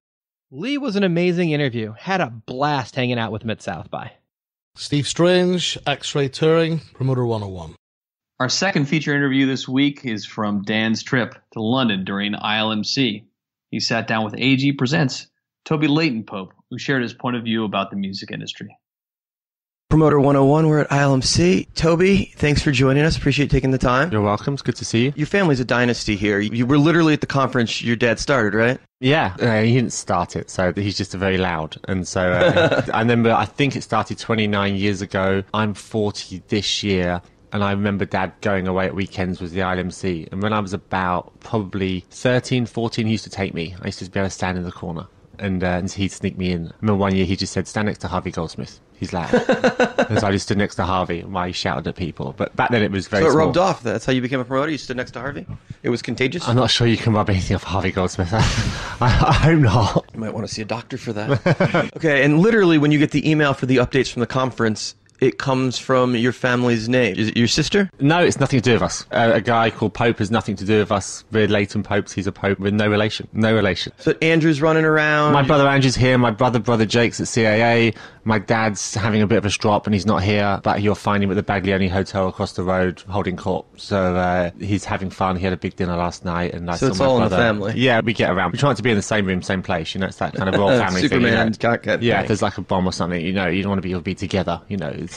Lee was an amazing interview. Had a blast hanging out with him at South by. Steve Strange, X-Ray Touring, Promoter 101. Our second feature interview this week is from Dan's trip to London during ILMC. He sat down with AEG Presents, Toby Leighton-pope, who shared his point of view about the music industry. Promoter 101, we're at ILMC. Toby, thanks for joining us. Appreciate taking the time. You're welcome. It's good to see you. Your family's a dynasty here. You were literally at the conference your dad started, right? Yeah, he didn't start it, so he's just very loud. And so I remember, I think it started 29 years ago. I'm 40 this year. And I remember Dad going away at weekends with the ILMC. And when I was about probably 13, 14, he used to take me. I used to be able to stand in the corner. And he'd sneak me in. I remember one year he just said, stand next to Harvey Goldsmith. He's loud. And so I just stood next to Harvey while he shouted at people. But back then it was very So it small. rubbed off. That's how you became a promoter? You stood next to Harvey? It was contagious? I'm not sure you can rub anything off Harvey Goldsmith. I hope not. You might want to see a doctor for that. Okay, and literally when you get the email for the updates from the conference, it comes from your family's name. Is it your sister? No, it's nothing to do with us. A guy called Pope has nothing to do with us. We're Leighton-popes. He's a Pope with no relation. No relation. So Andrew's running around. My brother Andrew's here. My brother Jake's at CAA. My dad's having a bit of a strop and he's not here, but you'll find him at the Baglioni Hotel across the road holding court. So he's having fun. He had a big dinner last night. And I so saw it's my all brother. in the family. Yeah, we get around. We try not to be in the same room, same place. You know, it's that kind of royal family Superman thing. You know? Yeah, if there's like a bomb or something, you know, you don't want to be together. You know,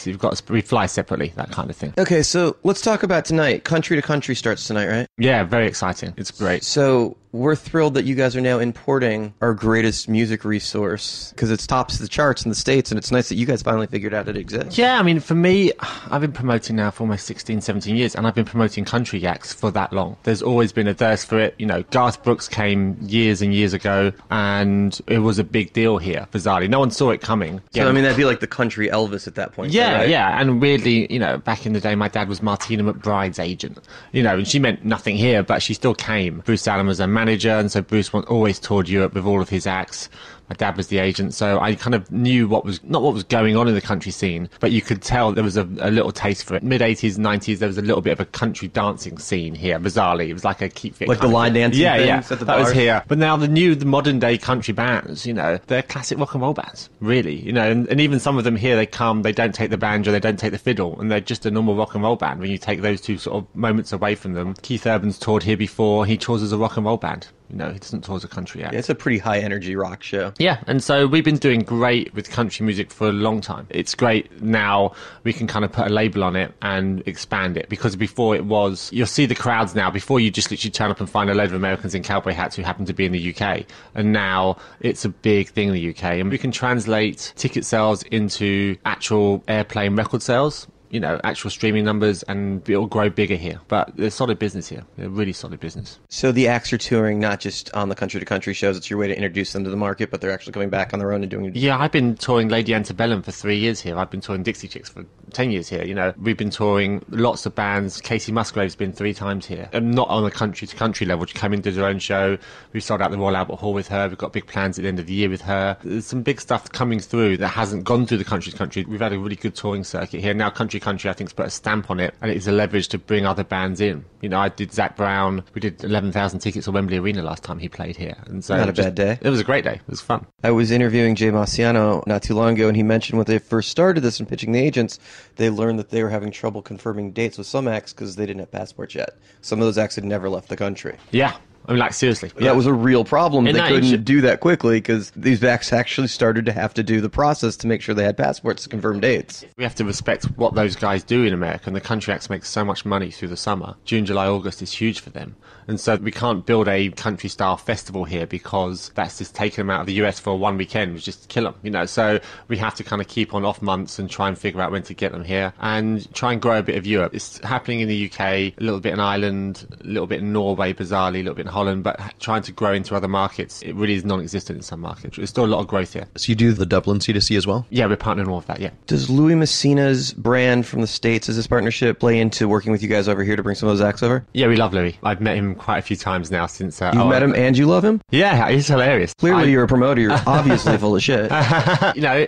we fly separately, that kind of thing. Okay, so let's talk about tonight. Country to Country starts tonight, right? Yeah, very exciting. It's great. So we're thrilled that you guys are now importing our greatest music resource because it tops the charts in the States, and it's nice that you guys finally figured out it exists. Yeah, I mean, for me, I've been promoting now for almost 16, 17 years, and I've been promoting country acts for that long. There's always been a thirst for it. You know, Garth Brooks came years and years ago, and it was a big deal here, bizarrely. No one saw it coming. So, I mean, that'd be like the country Elvis at that point. Yeah, right? yeah, and weirdly, you know, back in the day, my dad was Martina McBride's agent, you know, and she meant nothing here, but she still came. Bruce Allen was her manager, and so Bruce always toured Europe with all of his acts. My dad was the agent, so I kind of knew not what was going on in the country scene, but you could tell there was a little taste for it. Mid-80s, 90s, there was a little bit of a country dancing scene here, bizarrely. It was like a keep fit. Like the line dancing things at the that was bars? here. But now the modern day country bands, you know, they're classic rock and roll bands, really. You know, and even some of them here, they don't take the banjo, they don't take the fiddle, and they're just a normal rock and roll band. When you take those two sort of moments away from them, Keith Urban's toured here before, he tours as a rock and roll band. You know, he doesn't tour as a country act. Yeah, it's a pretty high energy rock show. Yeah, and so we've been doing great with country music for a long time. It's great now we can kind of put a label on it and expand it, because before it was, you'll see the crowds now, before you just literally turn up and find a load of Americans in cowboy hats who happen to be in the UK, and now it's a big thing in the UK, and we can translate ticket sales into actual airplay and record sales. actual streaming numbers, and it'll grow bigger here. But they're solid business here. They're really solid business. So the acts are touring not just on the country-to-country shows. It's your way to introduce them to the market, but they're actually coming back on their own and doing it. Yeah, I've been touring Lady Antebellum for 3 years here. I've been touring Dixie Chicks for 10 years here. We've been touring lots of bands. Casey Musgrave's been 3 times here. And not on a country-to-country level. She came in, did her own show. We've sold out the Royal Albert Hall with her. We've got big plans at the end of the year with her. There's some big stuff coming through that hasn't gone through the country-to-country. We've had a really good touring circuit here. Now country-country, I think, has put a stamp on it, and it is a leverage to bring other bands in. I did Zach Brown. We did 11,000 tickets at Wembley Arena last time he played here. And so Not a bad day. It was a great day. It was fun. I was interviewing Jay Marciano not too long ago, and he mentioned when they first started this and pitching the agents, they learned that they were having trouble confirming dates with some acts because they didn't have passports yet. Some of those acts had never left the country. Yeah. I mean, seriously. That was a real problem. And they couldn't do that quickly because these acts actually started to have to do the process to make sure they had passports to confirm dates. We have to respect what those guys do in America, and the country acts make so much money through the summer. June, July, August is huge for them. And so we can't build a country-style festival here because that's just taking them out of the US for one weekend, which just kill them, So we have to kind of keep on off months and try and figure out when to get them here and try and grow a bit of Europe. It's happening in the UK, a little bit in Ireland, a little bit in Norway, bizarrely, a little bit in Holland, but trying to grow into other markets, it really is non-existent in some markets. There's still a lot of growth here. So you do the Dublin C2C as well? Yeah, we're partnering all of that, yeah. Does Louis Messina's brand from the States, does this partnership play into working with you guys over here to bring some of those acts over? Yeah, we love Louis. I've met him quite a few times now since... You've met him and you love him? Yeah, he's hilarious. Clearly you're a promoter. You're obviously full of shit.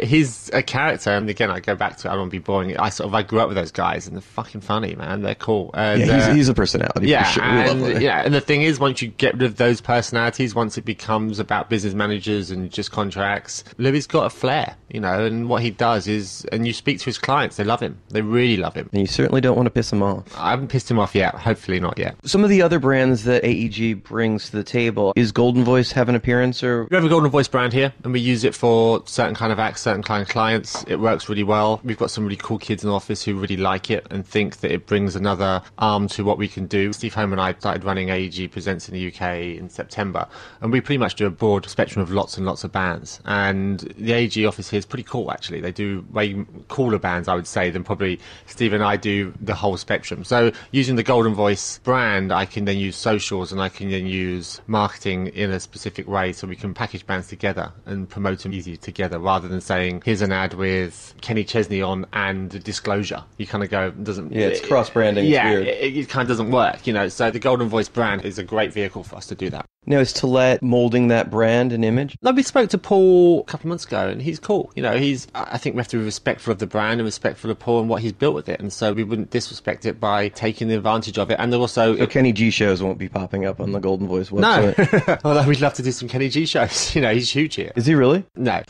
He's a character, and again, I go back to it, I don't want to be boring. I grew up with those guys, and they're fucking funny, man. They're cool. And, he's a personality, yeah, for sure. And the thing is, once you get rid of those personalities, once it becomes about business managers and just contracts, Louis got a flair, and what he does is, and you speak to his clients, they love him. They really love him. And you certainly don't want to piss him off. I haven't pissed him off yet. Hopefully not yet. Some of the other brands that AEG brings to the table, is Golden Voice have an appearance? Or we have a Golden Voice brand here, and we use it for certain kind of acts, certain kind of clients. It works really well. We've got some really cool kids in the office who really like it and think that it brings another arm to what we can do. Steve Home and I started running AEG Presents in the UK in September, and we pretty much do a broad spectrum of lots and lots of bands. And the AEG office here is pretty cool, actually. They do way cooler bands, I would say, than probably Steve and I do the whole spectrum. So using the Golden Voice brand, I can then use socials and I can then use marketing in a specific way, so we can package bands together and promote them easily together, rather than saying, here's an ad with Kenny Chesney on and Disclosure. You kind of go, doesn't... Yeah, it's cross-branding. Yeah, it's weird. It kind of doesn't work, So the Golden Voice brand is a great vehicle for us to do that. Now, is Tillette molding that brand and image? No, we spoke to Paul a couple of months ago, and he's cool. I think we have to be respectful of the brand and respectful of Paul and what he's built with it, and so we wouldn't disrespect it by taking the advantage of it. And also... So Kenny G shows won't be popping up on the Golden Voice website? No. Although we'd love to do some Kenny G shows. He's huge here. Is he really? No.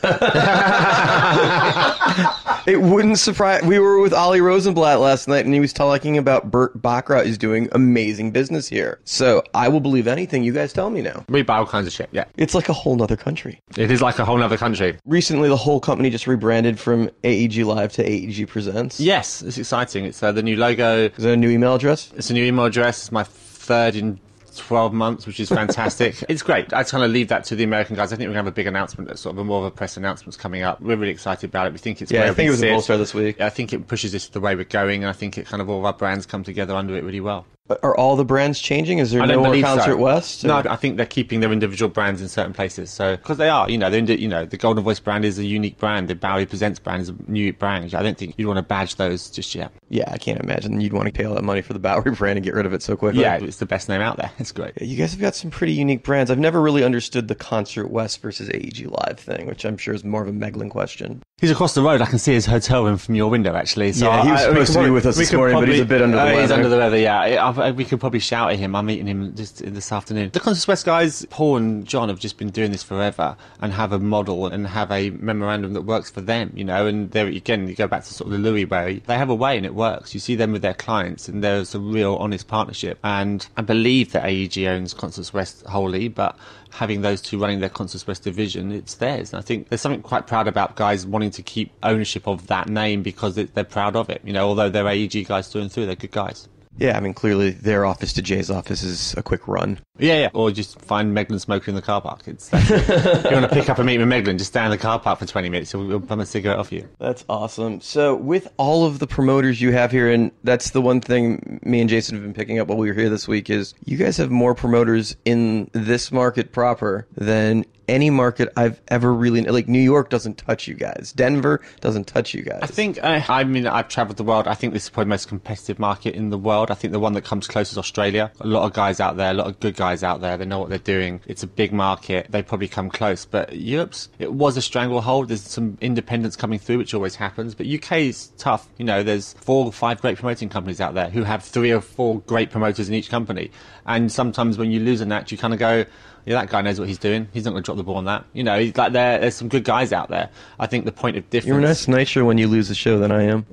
It wouldn't surprise... We were with Ollie Rosenblatt last night, and he was talking about Burt Baccarat is doing amazing business here. So I will believe anything you guys tell me now. We buy all kinds of shit, yeah. It's like a whole nother country. It is like a whole nother country. Recently, the whole company just rebranded from AEG Live to AEG Presents. Yes, it's exciting. It's the new logo. Is it a new email address? It's a new email address. It's my third in 12 months, which is fantastic. It's great. I kind of leave that to the American guys. I think we're going to have a big announcement, sort of a more of a press announcements coming up. We're really excited about it. We think it's I think it was a Bullstar this week. I think it pushes us the way we're going, and I think it kind of all of our brands come together under it really well. Are all the brands changing? Is there no more Concert West? Or? No, I think they're keeping their individual brands in certain places. So, because they are, the Golden Voice brand is a unique brand. The Bowery Presents brand is a new brand. I don't think you'd want to badge those just yet. Yeah, I can't imagine you'd want to pay all that money for the Bowery brand and get rid of it so quickly. Yeah, it's the best name out there. It's great. You guys have got some pretty unique brands. I've never really understood the Concert West versus AEG Live thing, which I'm sure is more of a Meglin question. He's across the road. I can see his hotel room from your window, actually. So yeah, he was supposed to be with us this morning, but he's a bit under the weather. He's under the weather, yeah. We could probably shout at him. I'm meeting him just this afternoon. The Concert West guys, Paul and John, have just been doing this forever and have a model and have a memorandum that works for them, and there again, you go back to sort of the Louis way. They have a way and it works. You see them with their clients and there's a real honest partnership. And I believe that AEG owns Concert West wholly, but having those two running their Concert West division, it's theirs. And I think there's something quite proud about guys wanting to keep ownership of that name because they're proud of it. Although they're AEG guys through and through, they're good guys. Yeah, I mean, clearly their office to Jay's office is a quick run. Yeah. Or just find Meglan smoking in the car park. If you want to pick up a meeting with Meglan, just stand in the car park for 20 minutes. We'll bum a cigarette off you. That's awesome. So with all of the promoters you have here, and that's the one thing me and Jason have been picking up while we were here this week, is you guys have more promoters in this market proper than any market I've ever really... Like, New York doesn't touch you guys. Denver doesn't touch you guys. I think, I've travelled the world. I think this is probably the most competitive market in the world. I think the one that comes close is Australia. A lot of guys out there, a lot of good guys out there. They know what they're doing. It's a big market. They probably come close. But it was a stranglehold. There's some independence coming through, which always happens. But UK is tough. You know, there's 4 or 5 great promoting companies out there who have 3 or 4 great promoters in each company. And sometimes when you lose a match, you kind of go... Yeah, that guy knows what he's doing. He's not going to drop the ball on that. You know, he's like there's some good guys out there. I think the point of difference... You're nicer when you lose a show than I am.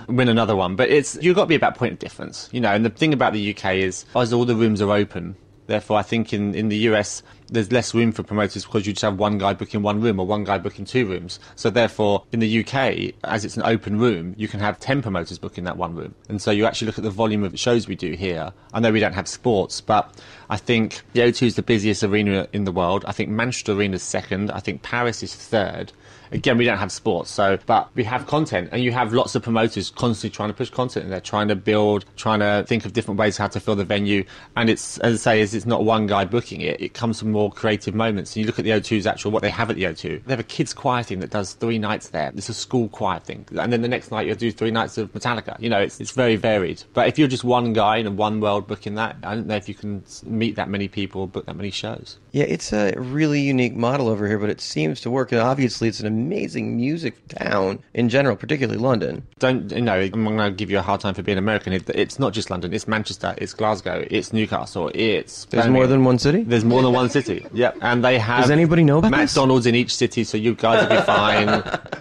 Win another one. But you've got to be about point of difference. You know, and the thing about the UK is, as all the rooms are open, therefore I think in the US... there's less room for promoters because you just have one guy booking one room or one guy booking 2 rooms. So therefore, in the UK, as it's an open room, you can have 10 promoters booking that one room. And so you actually look at the volume of shows we do here. I know we don't have sports, but I think the O2 is the busiest arena in the world. I think Manchester Arena is second. I think Paris is third. Again, we don't have sports, but we have content, and you have lots of promoters constantly trying to push content in there, trying to build, trying to think of different ways how to fill the venue. And it's, as I say, it's not one guy booking it. It comes from more creative moments. And you look at the O2's what they have at the O2. They have a kids' choir thing that does 3 nights there. It's a school choir thing. And then the next night you do 3 nights of Metallica. You know, it's very varied. But if you're just one guy in one world booking that, I don't know if you can meet that many people or book that many shows. Yeah, it's a really unique model over here, but it seems to work. And obviously, it's an amazing music town in general, particularly London. I'm going to give you a hard time for being American. It's not just London. It's Manchester. It's Glasgow. It's Newcastle. It's... There's more than one city? There's more than one city. Yep. And they have... Does anybody know about McDonald's in each city, so you guys will be fine.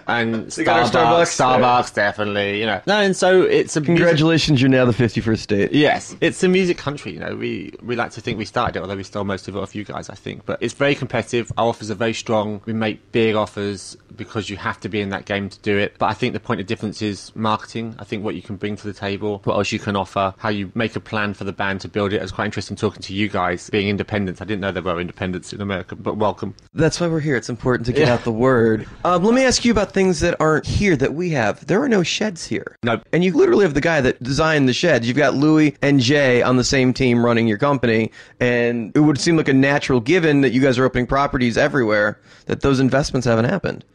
And Starbucks, definitely. You know. No, and so it's a... Congratulations, you're now the 51st state. Yes. It's a music country, you know. We like to think we started it, although we stole most of it off you guys, I think. But it's very competitive. Our offers are very strong. We make big offers because you have to be in that game to do it. But I think the point of difference is marketing. I think what you can bring to the table, what else you can offer, how you make a plan for the band to build it. It was quite interesting talking to you guys, being independents. I didn't know there were independents in America, but welcome. That's why we're here. It's important to get out the word. Let me ask you about things that aren't here that we have. There are no sheds here. No. And you literally have the guy that designed the sheds. You've got Louis and Jay on the same team running your company, and it would seem like a natural given that you guys are opening properties everywhere that those investments haven't happened.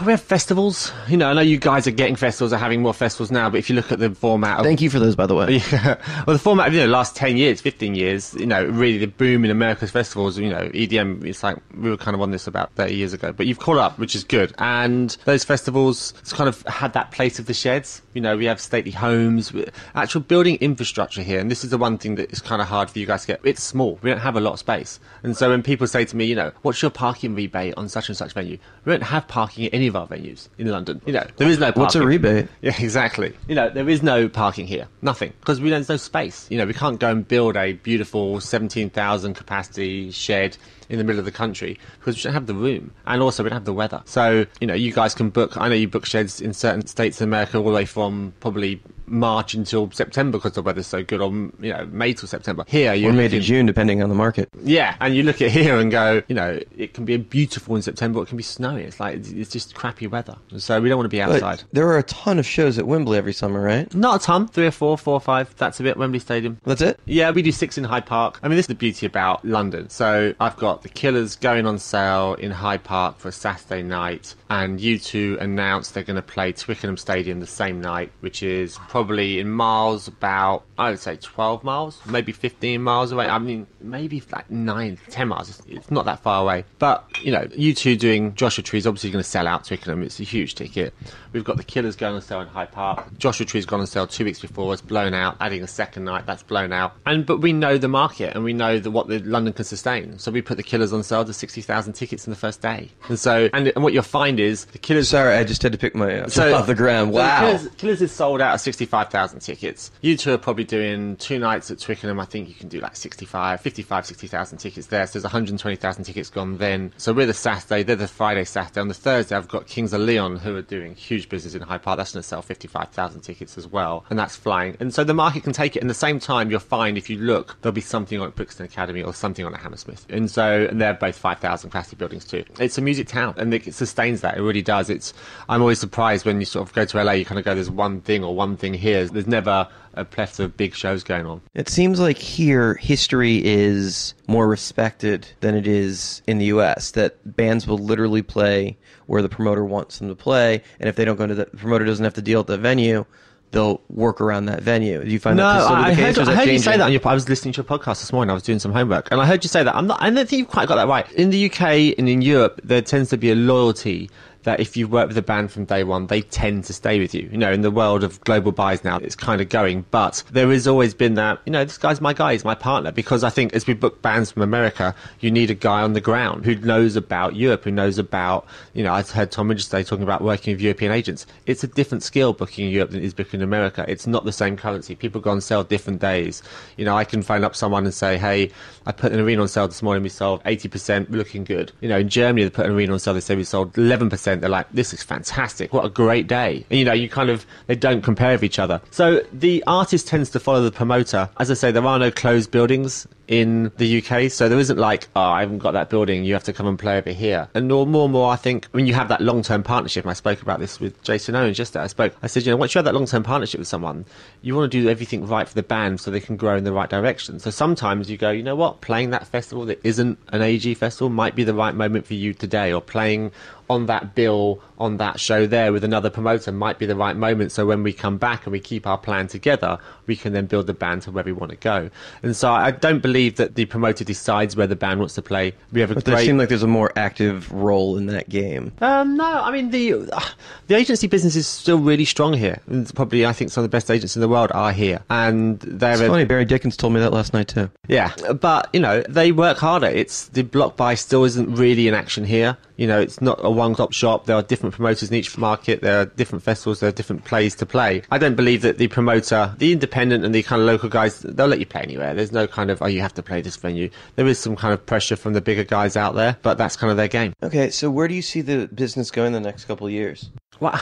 We have festivals. You know, I know you guys are getting festivals, are having more festivals now, but if you look at the format of... Thank you for those, by the way. Yeah. Well, the format of, last 10 years, 15 years, really the boom in America's festivals, EDM, it's like, we were kind of on this about 30 years ago, but you've caught up, which is good. And those festivals, it's kind of had that place of the sheds. We have stately homes, actual building infrastructure here. And this is the one thing that is kind of hard for you guys to get. It's small. We don't have a lot of space. And so when people say to me, what's your parking rebate on such and such venue? We don't have parking at any of our venues in London. There is no parking. What's a rebate? Yeah, exactly. There is no parking here. Nothing. Because there's no space. We can't go and build a beautiful 17,000 capacity shed in the middle of the country because we don't have the room, and also we don't have the weather. So you guys can book. I know you book sheds in certain states in America all the way from probably March until September because the weather's so good, or May till September. Here or May to June, depending on the market. Yeah, and you look at here and go, it can be beautiful in September, or it can be snowy. It's like it's just crappy weather, so we don't want to be outside. But there are a ton of shows at Wembley every summer, right? Not a ton, 3 or 4, 4 or 5. That's a bit. Wembley Stadium. That's it. Yeah, we do 6 in Hyde Park. I mean, this is the beauty about London. So I've got the Killers going on sale in Hyde Park for a Saturday night, and U2 announced they're going to play Twickenham Stadium the same night, which is probably in miles about, I would say 12 miles, maybe 15 miles away. I mean, maybe like 9, 10 miles. It's not that far away. But, U2 doing Joshua Tree is obviously going to sell out Twickenham. It's a huge ticket. We've got the Killers going on sale in Hyde Park. Joshua Tree's gone on sale 2 weeks before. It's blown out. Adding a second night, that's blown out. But we know the market, and we know what the London can sustain. So we put the Killers on sale to 60,000 tickets in the first day. And so, and what you'll find is the Killers... Sorry, I just had to pick my off the ground. Wow. So Killers is sold out at 60,000 65,000 tickets. You two are probably doing 2 nights at Twickenham. I think you can do like 60,000 tickets there. So there's 120,000 tickets gone then. So we're the Saturday, they're the Friday, Saturday. On the Thursday, I've got Kings of Leon, who are doing huge business in Hyde Park. That's going to sell 55,000 tickets as well. And that's flying. And so the market can take it. And at the same time, you'll find if you look, there'll be something on at Brixton Academy or something on at Hammersmith. And they're both 5,000 capacity buildings too. It's a music town, and it sustains that. It really does. I'm always surprised when you sort of go to LA, you kind of go, there's one thing here. There's never a plethora of big shows going on. It seems like here, history is more respected than it is in the US, that bands will literally play where the promoter wants them to play, and if they don't go to the promoter doesn't have to deal at the venue, they'll work around that venue. Do you find that still the case? I heard you say that I was listening to your podcast this morning. I was doing some homework, and I heard you say that. I don't think you've quite got that right. In the UK and in Europe, there tends to be a loyalty that if you've worked with a band from day one, they tend to stay with you. You know, in the world of global buys now, it's kind of going. But there has always been that, you know, this guy's my guy, he's my partner. Because I think as we book bands from America, you need a guy on the ground who knows about Europe, who knows about, you know, I heard Tom Ridgestone talking about working with European agents. It's a different skill booking in Europe than it is booking in America. It's not the same currency. People go on sale different days. You know, I can phone up someone and say, hey, I put an arena on sale this morning, we sold 80%, looking good. You know, in Germany, they put an arena on sale, they say we sold 11%. They're like, this is fantastic, what a great day. And, you know, they don't compare with each other. So the artist tends to follow the promoter. As I say, there are no closed buildings in the UK, so there isn't like, oh, I haven't got that building, you have to come and play over here. And more, I think, when you have that long-term partnership, and I spoke about this with Jason Owens just there, I said, you know, once you have that long-term partnership with someone, you want to do everything right for the band so they can grow in the right direction. So sometimes you go, you know what, playing that festival that isn't an AEG festival might be the right moment for you today, or playing on that bill, on that show there with another promoter might be the right moment. So when we come back and we keep our plan together, we can then build the band to where we want to go. And so I don't believe that the promoter decides where the band wants to play. But there seems like there's a more active role in that game. No, I mean, the agency business is still really strong here. And probably, I think, some of the best agents in the world are here. And it's funny, Barry Dickens told me that last night too. Yeah, but, you know, they work harder. It's the block buy still isn't really in action here. You know, it's not a one-stop shop. There are different promoters in each market. There are different festivals. There are different plays to play. I don't believe that the promoter, the independent and the kind of local guys, they'll let you play anywhere. There's no kind of, oh, you have to play this venue. There is some kind of pressure from the bigger guys out there, but that's kind of their game. Okay, so where do you see the business going the next couple of years? Well,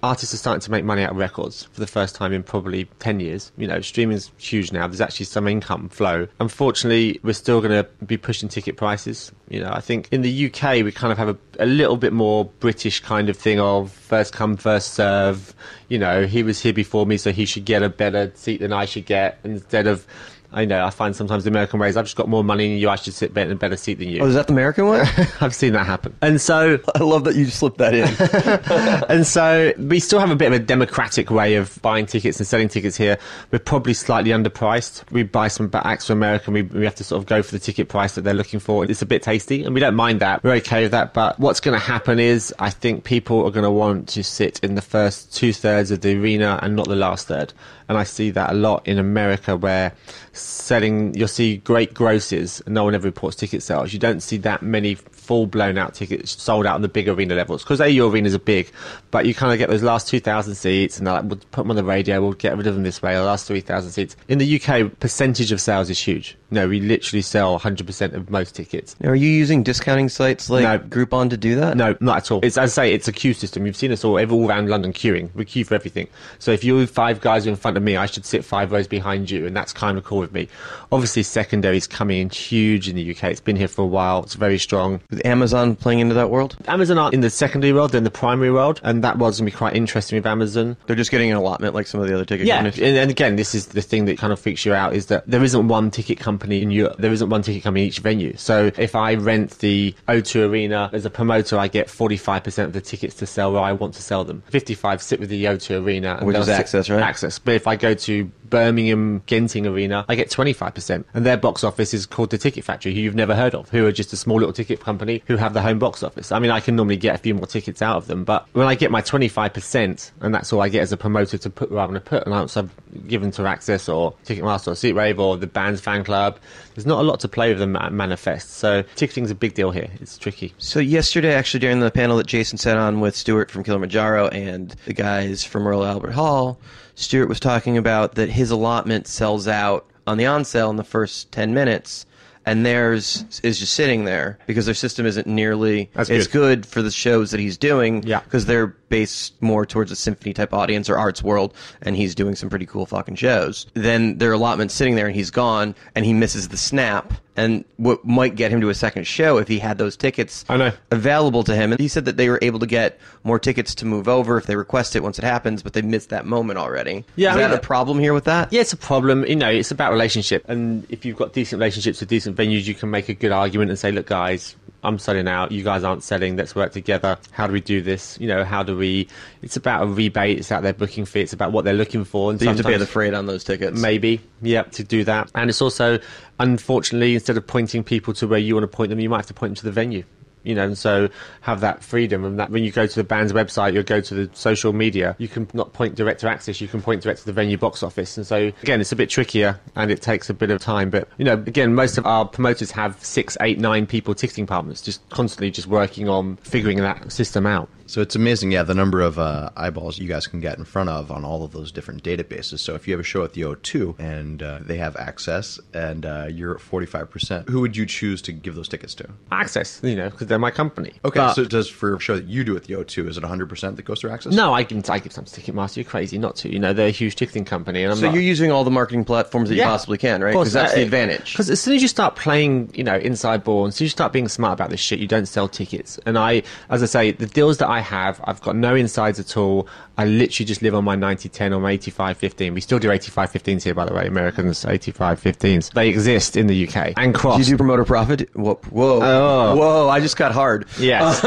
artists are starting to make money out of records for the first time in probably 10 years. You know, streaming's huge now. There's actually some income flow. Unfortunately, we're still going to be pushing ticket prices. You know, I think in the UK, we kind of have a little bit more British kind of thing of first come, first serve. You know, he was here before me, so he should get a better seat than I should get, instead of, I know, I find sometimes the American ways, I've just got more money than you, I should sit in a better seat than you. Oh, is that the American one? I've seen that happen. And so I love that you slipped that in. And so we still have a bit of a democratic way of buying tickets and selling tickets here. We're probably slightly underpriced. We buy some acts from America, and we have to sort of go for the ticket price that they're looking for. It's a bit tasty, and we don't mind that. We're okay with that. But what's going to happen is, I think people are going to want to sit in the first 2/3 of the arena and not the last third. And I see that a lot in America, where you'll see great grosses and no one ever reports ticket sales. You don't see that many full blown out tickets sold out on the big arena levels, because your arenas are big, but you kind of get those last 2,000 seats and they're like, we'll put them on the radio, we'll get rid of them this way, the last 3,000 seats. In the UK, percentage of sales is huge. No, we literally sell 100% of most tickets. Now, are you using discounting sites like Groupon to do that? No, not at all. It's, as I say, it's a queue system. You've seen us all around London queuing. We queue for everything. So if you 5 guys are in front of me, I should sit 5 rows behind you, and that's kind of cool with me. Obviously, secondary is coming in huge in the UK. It's been here for a while. It's very strong. With Amazon playing into that world? Amazon aren't in the secondary world, they're in the primary world, and that was going to be quite interesting with Amazon. They're just getting an allotment like some of the other ticket companies? Yeah, and again, this is the thing that kind of freaks you out, is that there isn't one ticket company in Europe. There isn't one ticket company in each venue. So if I rent the O2 Arena as a promoter, I get 45% of the tickets to sell where I want to sell them. 55 sit with the O2 Arena. Which is access, right? Access. But if I go to Birmingham Genting Arena, I get 25%. And their box office is called the Ticket Factory, who you've never heard of, who are just a small little ticket company who have the home box office. I mean, I can normally get a few more tickets out of them, but when I get my 25%, and that's all I get as a promoter to put where I want to put, and I'm also given to Access or Ticketmaster or SeatRave or the band's fan club club. There's not a lot to play with the manifest. So ticketing's a big deal here. It's tricky. So yesterday, actually, during the panel that Jason sat on with Stuart from Kilimanjaro and the guys from Royal Albert Hall, Stuart was talking about that his allotment sells out on the on-sale in the first 10 minutes. And theirs is just sitting there because their system isn't nearly as good for the shows that he's doing. Yeah. Because they're based more towards a symphony type audience or arts world, and he's doing some pretty cool fucking shows. Then their allotment's sitting there and he's gone, and he misses the snap. And what might get him to a second show if he had those tickets available to him. And he said that they were able to get more tickets to move over if they request it once it happens, but they missed that moment already. Yeah, Is that a problem here with that? Yeah, it's a problem. You know, it's about relationship. And if you've got decent relationships with decent venues, you can make a good argument and say, look, guys, I'm selling out. You guys aren't selling. Let's work together. How do we do this? You know, how do we... It's about a rebate. It's about their booking fee. It's about what they're looking for. And so you have to pay the freight on those tickets. Maybe, yeah, to do that. And it's also, unfortunately, instead of pointing people to where you want to point them, you might have to point them to the venue. You know, and so have that freedom. And that when you go to the band's website, you go to the social media, you can not point direct to Access, you can point direct to the venue box office. And so, again, it's a bit trickier and it takes a bit of time. But, you know, again, most of our promoters have 6, 8, 9 people ticketing partners, just constantly just working on figuring that system out. So it's amazing, yeah, the number of eyeballs you guys can get in front of on all of those different databases. So if you have a show at the O2 and they have Access and you're at 45%, who would you choose to give those tickets to? Access, you know, because they're my company. Okay, But- so does for a show that you do at the O2, is it 100% that goes through Access? No, I give some to Ticketmaster. You're crazy not to. You know, they're a huge ticketing company. And I'm So not... you're using all the marketing platforms that you possibly can, right? Because that's the advantage. Because as soon as you start playing, you know, inside ball, and as soon as you start being smart about this shit, you don't sell tickets. And as I say, the deals that I have, I've got no insides at all. I literally just live on my 90-10 or my 85-15. We still do 85-15s here, by the way. Americans, 85-15s. They exist in the UK. And cross. Do you do promoter profit? Whoa. Whoa, I just got hard. Yes.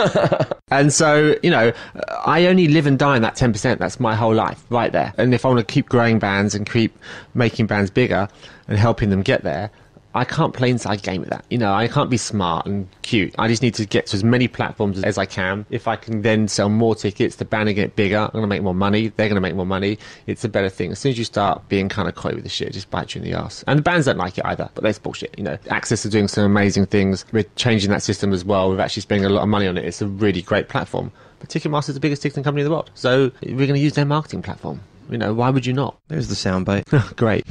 And so, you know, I only live and die in that 10%. That's my whole life right there. And if I want to keep growing bands and keep making bands bigger and helping them get there, I can't play inside game with that. You know, I can't be smart and cute. I just need to get to as many platforms as I can. If I can then sell more tickets, the band will get bigger. I'm going to make more money. They're going to make more money. It's a better thing. As soon as you start being kind of coy with the shit, it just bites you in the ass. And the bands don't like it either, but that's bullshit. You know, Access are doing some amazing things. We're changing that system as well. We're actually spending a lot of money on it. It's a really great platform. But Ticketmaster is the biggest ticketing company in the world. So we're going to use their marketing platform. You know, why would you not? There's the soundbite. Great.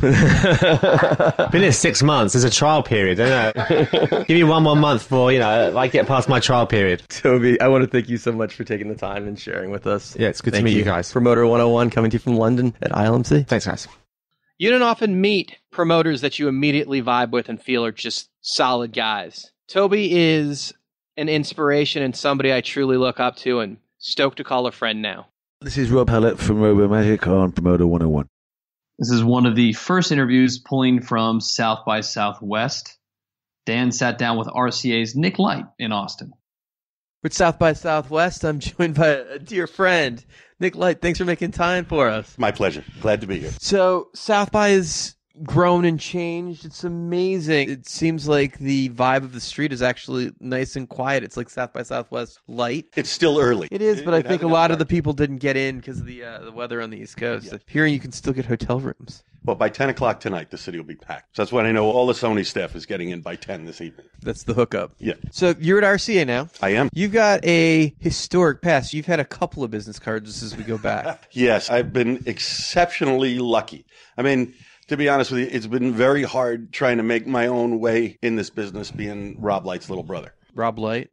Been here 6 months. There's a trial period. Give me one more month for, you know, I get past my trial period. Toby, I want to thank you so much for taking the time and sharing with us. Yeah, it's good to meet you guys. Promoter 101 coming to you from London at ILMC. Thanks, guys. You don't often meet promoters that you immediately vibe with and feel are just solid guys. Toby is an inspiration and somebody I truly look up to and stoked to call a friend now. This is Rob Hallett from Robo Magic on Promoter 101. This is one of the first interviews pulling from South by Southwest. Dan sat down with RCA's Nick Light in Austin. With South by Southwest, I'm joined by a dear friend, Nick Light. Thanks for making time for us. My pleasure. Glad to be here. So, South by has grown and changed. It's amazing. It seems like the vibe of the street is actually nice and quiet. It's like South by Southwest light. It's still early. It is, but I think a lot of the people didn't get in because of the weather on the East Coast. Yes. Hearing you can still get hotel rooms. Well, by 10 o'clock tonight, the city will be packed. So that's when I know all the Sony staff is getting in by 10 this evening. That's the hookup. Yeah. So you're at RCA now. I am. You've got a historic past. You've had a couple of business cards as we go back. Yes, I've been exceptionally lucky. I mean, to be honest with you, it's been very hard trying to make my own way in this business being Rob Light's little brother. Rob Light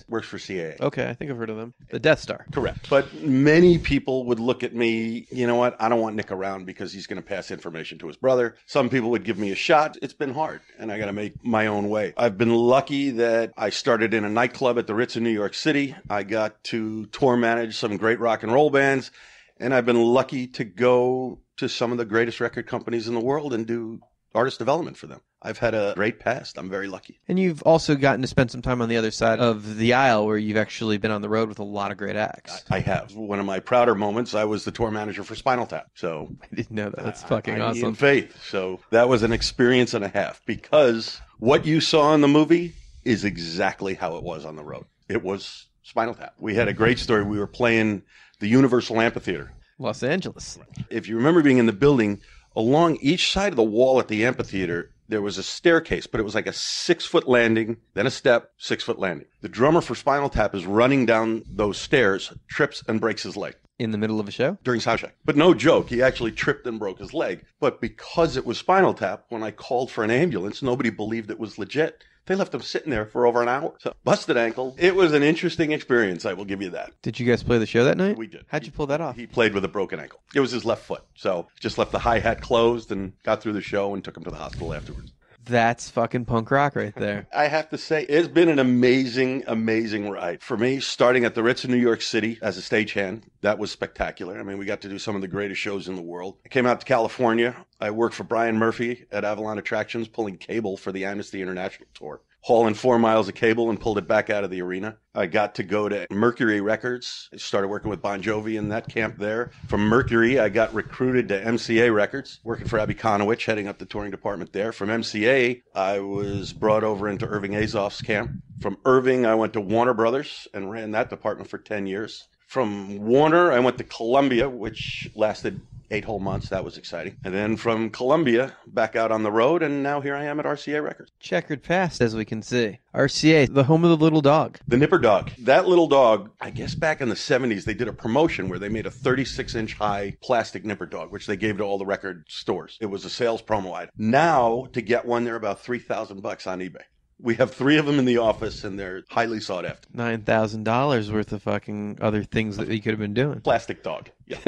works for CAA. Okay, I think I've heard of them. The Death Star. Correct. But many people would look at me, you know what, I don't want Nick around because he's going to pass information to his brother. Some people would give me a shot. It's been hard, and I got to make my own way. I've been lucky that I started in a nightclub at the Ritz in New York City. I got to tour manage some great rock and roll bands, and I've been lucky to go to some of the greatest record companies in the world and do artist development for them. I've had a great past. I'm very lucky. And you've also gotten to spend some time on the other side of the aisle where you've actually been on the road with a lot of great acts. I have. One of my prouder moments, I was the tour manager for Spinal Tap. So I didn't know that. That's fucking I awesome. need faith. So that was an experience and a half because what you saw in the movie is exactly how it was on the road. It was Spinal Tap. We had a great story. We were playing the Universal Amphitheater. Los Angeles. If you remember being in the building, along each side of the wall at the amphitheater, There was a staircase, but it was like a 6-foot landing, then a step, 6-foot landing. The drummer for Spinal Tap is running down those stairs, trips and breaks his leg. In the middle of a show? During soundcheck. But no joke, he actually tripped and broke his leg. But because it was Spinal Tap, when I called for an ambulance, nobody believed it was legit. They left him sitting there for over an hour. So, busted ankle. It was an interesting experience, I will give you that. Did you guys play the show that night? We did. How'd you pull that off? He played with a broken ankle. It was his left foot. So just left the hi-hat closed and got through the show and took him to the hospital afterwards. That's fucking punk rock right there. I have to say, it's been an amazing, amazing ride. For me, starting at the Ritz in New York City as a stagehand, that was spectacular. I mean, we got to do some of the greatest shows in the world. I came out to California. I worked for Brian Murphy at Avalon Attractions, pulling cable for the Amnesty International Tour. Hauling 4 miles of cable and pulled it back out of the arena. I got to go to Mercury Records. I started working with Bon Jovi in that camp there. From Mercury, I got recruited to MCA Records, working for Abby Konowich, heading up the touring department there. From MCA, I was brought over into Irving Azoff's camp. From Irving, I went to Warner Brothers and ran that department for 10 years. From Warner, I went to Columbia, which lasted 8 whole months. That was exciting. And then from Columbia, back out on the road, and now here I am at RCA Records. Checkered past, as we can see. RCA, the home of the little dog. The Nipper Dog. That little dog, I guess back in the 70s, they did a promotion where they made a 36-inch high plastic Nipper Dog, which they gave to all the record stores. It was a sales promo item. Now, to get one, they're about $3,000 on eBay. We have 3 of them in the office, and they're highly sought after. $9,000 worth of fucking other things that you could have been doing. Plastic dog. Yeah.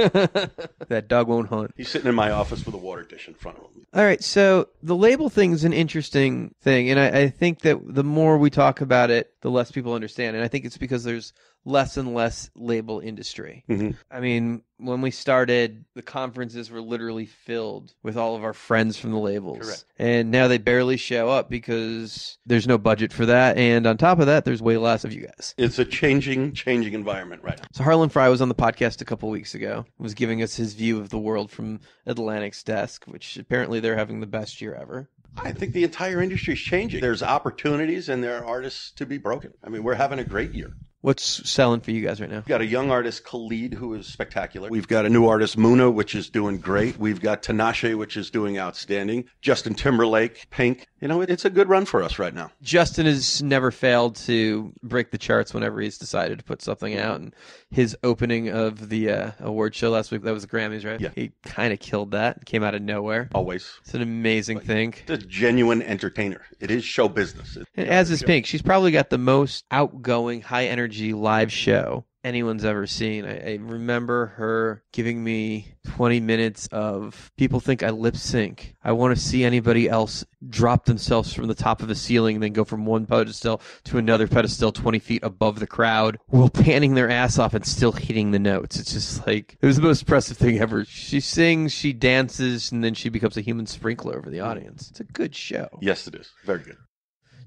That dog won't hunt. He's sitting in my office with a water dish in front of him. All right, so the label thing is an interesting thing, and I think that the more we talk about it, the less people understand. And I think it's because there's less and less label industry. Mm-hmm. I mean, when we started, the conferences were literally filled with all of our friends from the labels. Correct. And now they barely show up because there's no budget for that. And on top of that, there's way less of you guys. It's a changing environment right now. So Harlan Fry was on the podcast a couple weeks ago, was giving us his view of the world from Atlantic's desk, which apparently they're having the best year ever. I think the entire industry is changing. There's opportunities and there are artists to be broken. I mean, we're having a great year. What's selling for you guys right now? We've got a young artist, Khalid, who is spectacular. We've got a new artist, Muna, which is doing great. We've got Tinashe, which is doing outstanding. Justin Timberlake, Pink. You know, it's a good run for us right now. Justin has never failed to break the charts whenever he's decided to put something out. And his opening of the award show last week, that was the Grammys, right? Yeah. He kind of killed that. Came out of nowhere. Always. It's an amazing thing. It's a genuine entertainer. It is show business. And as is Pink, she's probably got the most outgoing, high-energy live show anyone's ever seen. I remember her giving me 20 minutes of people think I lip sync. I want to see anybody else drop themselves from the top of a ceiling and then go from one pedestal to another pedestal 20 feet above the crowd while panning their ass off and still hitting the notes. It's just like, it was the most impressive thing ever. She sings, she dances, and then she becomes a human sprinkler over the audience. It's a good show. Yes, it is. Very good.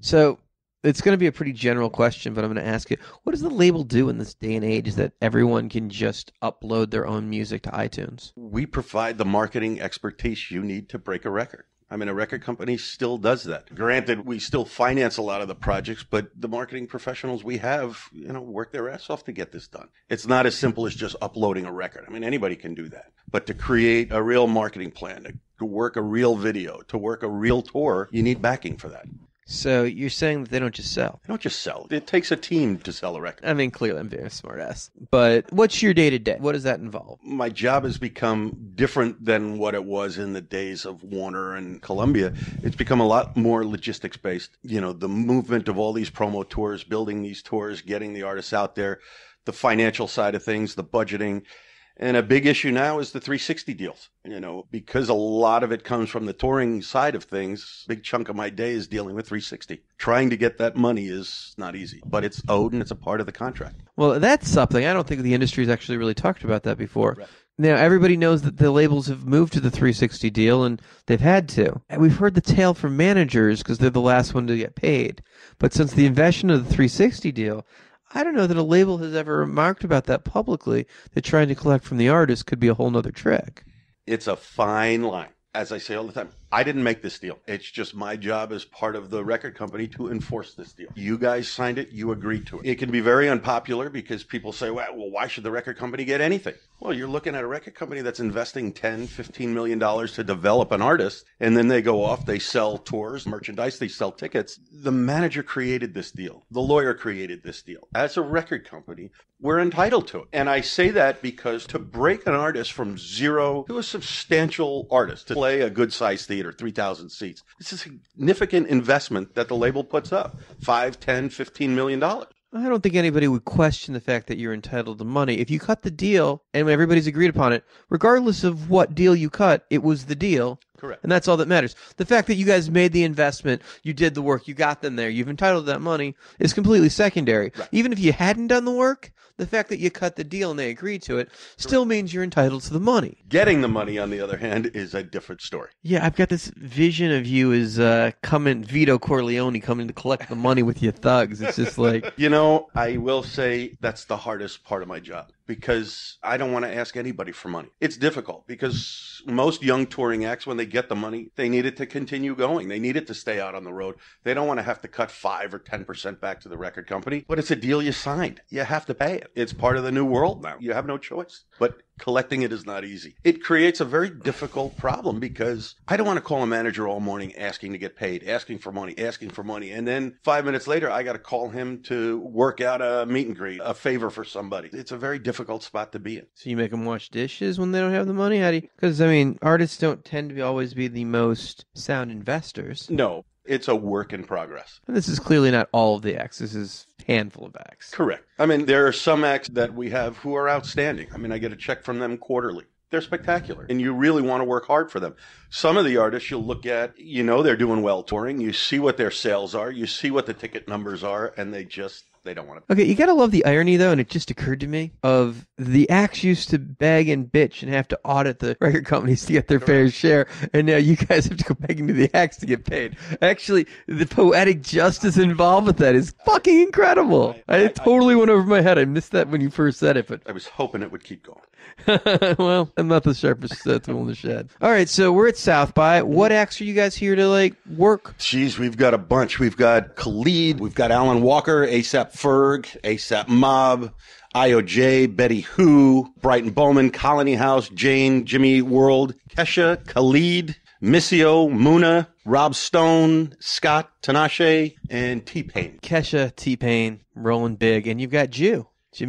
So it's going to be a pretty general question, but I'm going to ask it. What does the label do in this day and age that everyone can just upload their own music to iTunes? We provide the marketing expertise you need to break a record. I mean, a record company still does that. Granted, we still finance a lot of the projects, but the marketing professionals we have, you know, work their ass off to get this done. It's not as simple as just uploading a record. I mean, anybody can do that. But to create a real marketing plan, to work a real video, to work a real tour, you need backing for that. So you're saying that they don't just sell? They don't just sell. It takes a team to sell a record. I mean, clearly I'm being a smart ass. But what's your day-to-day? What does that involve? My job has become different than what it was in the days of Warner and Columbia. It's become a lot more logistics-based. You know, the movement of all these promo tours, building these tours, getting the artists out there, the financial side of things, the budgeting. And a big issue now is the 360 deals, you know, because a lot of it comes from the touring side of things. A big chunk of my day is dealing with 360. Trying to get that money is not easy, but it's owed and it's a part of the contract. Well, that's something. I don't think the industry has actually really talked about that before. Right. Now, everybody knows that the labels have moved to the 360 deal, and they've had to. And we've heard the tale from managers because they're the last one to get paid. But since the invention of the 360 deal, I don't know that a label has ever remarked about that publicly, that trying to collect from the artist could be a whole nother trick. It's a fine line. As I say all the time, I didn't make this deal. It's just my job as part of the record company to enforce this deal. You guys signed it. You agreed to it. It can be very unpopular because people say, well, why should the record company get anything? Well, you're looking at a record company that's investing $10, $15 million to develop an artist, and then they go off, they sell tours, merchandise, they sell tickets. The manager created this deal. The lawyer created this deal. As a record company, we're entitled to it. And I say that because to break an artist from zero to a substantial artist, to play a good-sized theater, 3,000 seats, it's a significant investment that the label puts up, $5, $10, $15 million. I don't think anybody would question the fact that you're entitled to money. If you cut the deal and everybody's agreed upon it, regardless of what deal you cut, it was the deal. Correct. And that's all that matters. The fact that you guys made the investment, you did the work, you got them there, you've entitled to that money is completely secondary. Right. Even if you hadn't done the work, the fact that you cut the deal and they agreed to it still means you're entitled to the money. Getting the money, on the other hand, is a different story. Yeah, I've got this vision of you as Vito Corleone coming to collect the money with your thugs. It's just like... You know, I will say that's the hardest part of my job because I don't want to ask anybody for money. It's difficult because most young touring acts, when they get the money, they need it to continue going. They need it to stay out on the road. They don't want to have to cut 5 or 10% back to the record company, but it's a deal you signed. You have to pay it. It's part of the new world now. You have no choice. But collecting it is not easy. It creates a very difficult problem because I don't want to call a manager all morning asking to get paid, asking for money. And then 5 minutes later, I got to call him to work out a meet and greet, a favor for somebody. It's a very difficult spot to be in. So you make them wash dishes when they don't have the money? How do you? Because, I mean, artists don't tend to always be the most sound investors. No, it's a work in progress. And this is clearly not all of the acts. This is a handful of acts. Correct. I mean, there are some acts that we have who are outstanding. I mean, I get a check from them quarterly. They're spectacular, and you really want to work hard for them. Some of the artists you'll look at, you know they're doing well touring. You see what their sales are. You see what the ticket numbers are, and they don't want to. Okay, you gotta love the irony, though, and it just occurred to me, of the acts used to beg and bitch and have to audit the record companies to get their fair share, and now you guys have to go begging to the acts to get paid. Actually, the poetic justice involved with that is fucking incredible. I totally went over my head. I missed that when you first said it, but... I was hoping it would keep going. Well, I'm not the sharpest tool in the shed. All right, so we're at South by. What acts are you guys here to, work? Jeez, we've got a bunch. We've got Khalid, we've got Alan Walker, A$AP Ferg, A$AP Mob, IOJ, Betty Who, Brighton Bowman, Colony House, Jane, Jimmy Eat World, Kesha, Khalid, Missio, Muna, Rob Stone, Scott, Tinashe, and T-Pain. Kesha, T-Pain, rolling big, and you've got Jimmy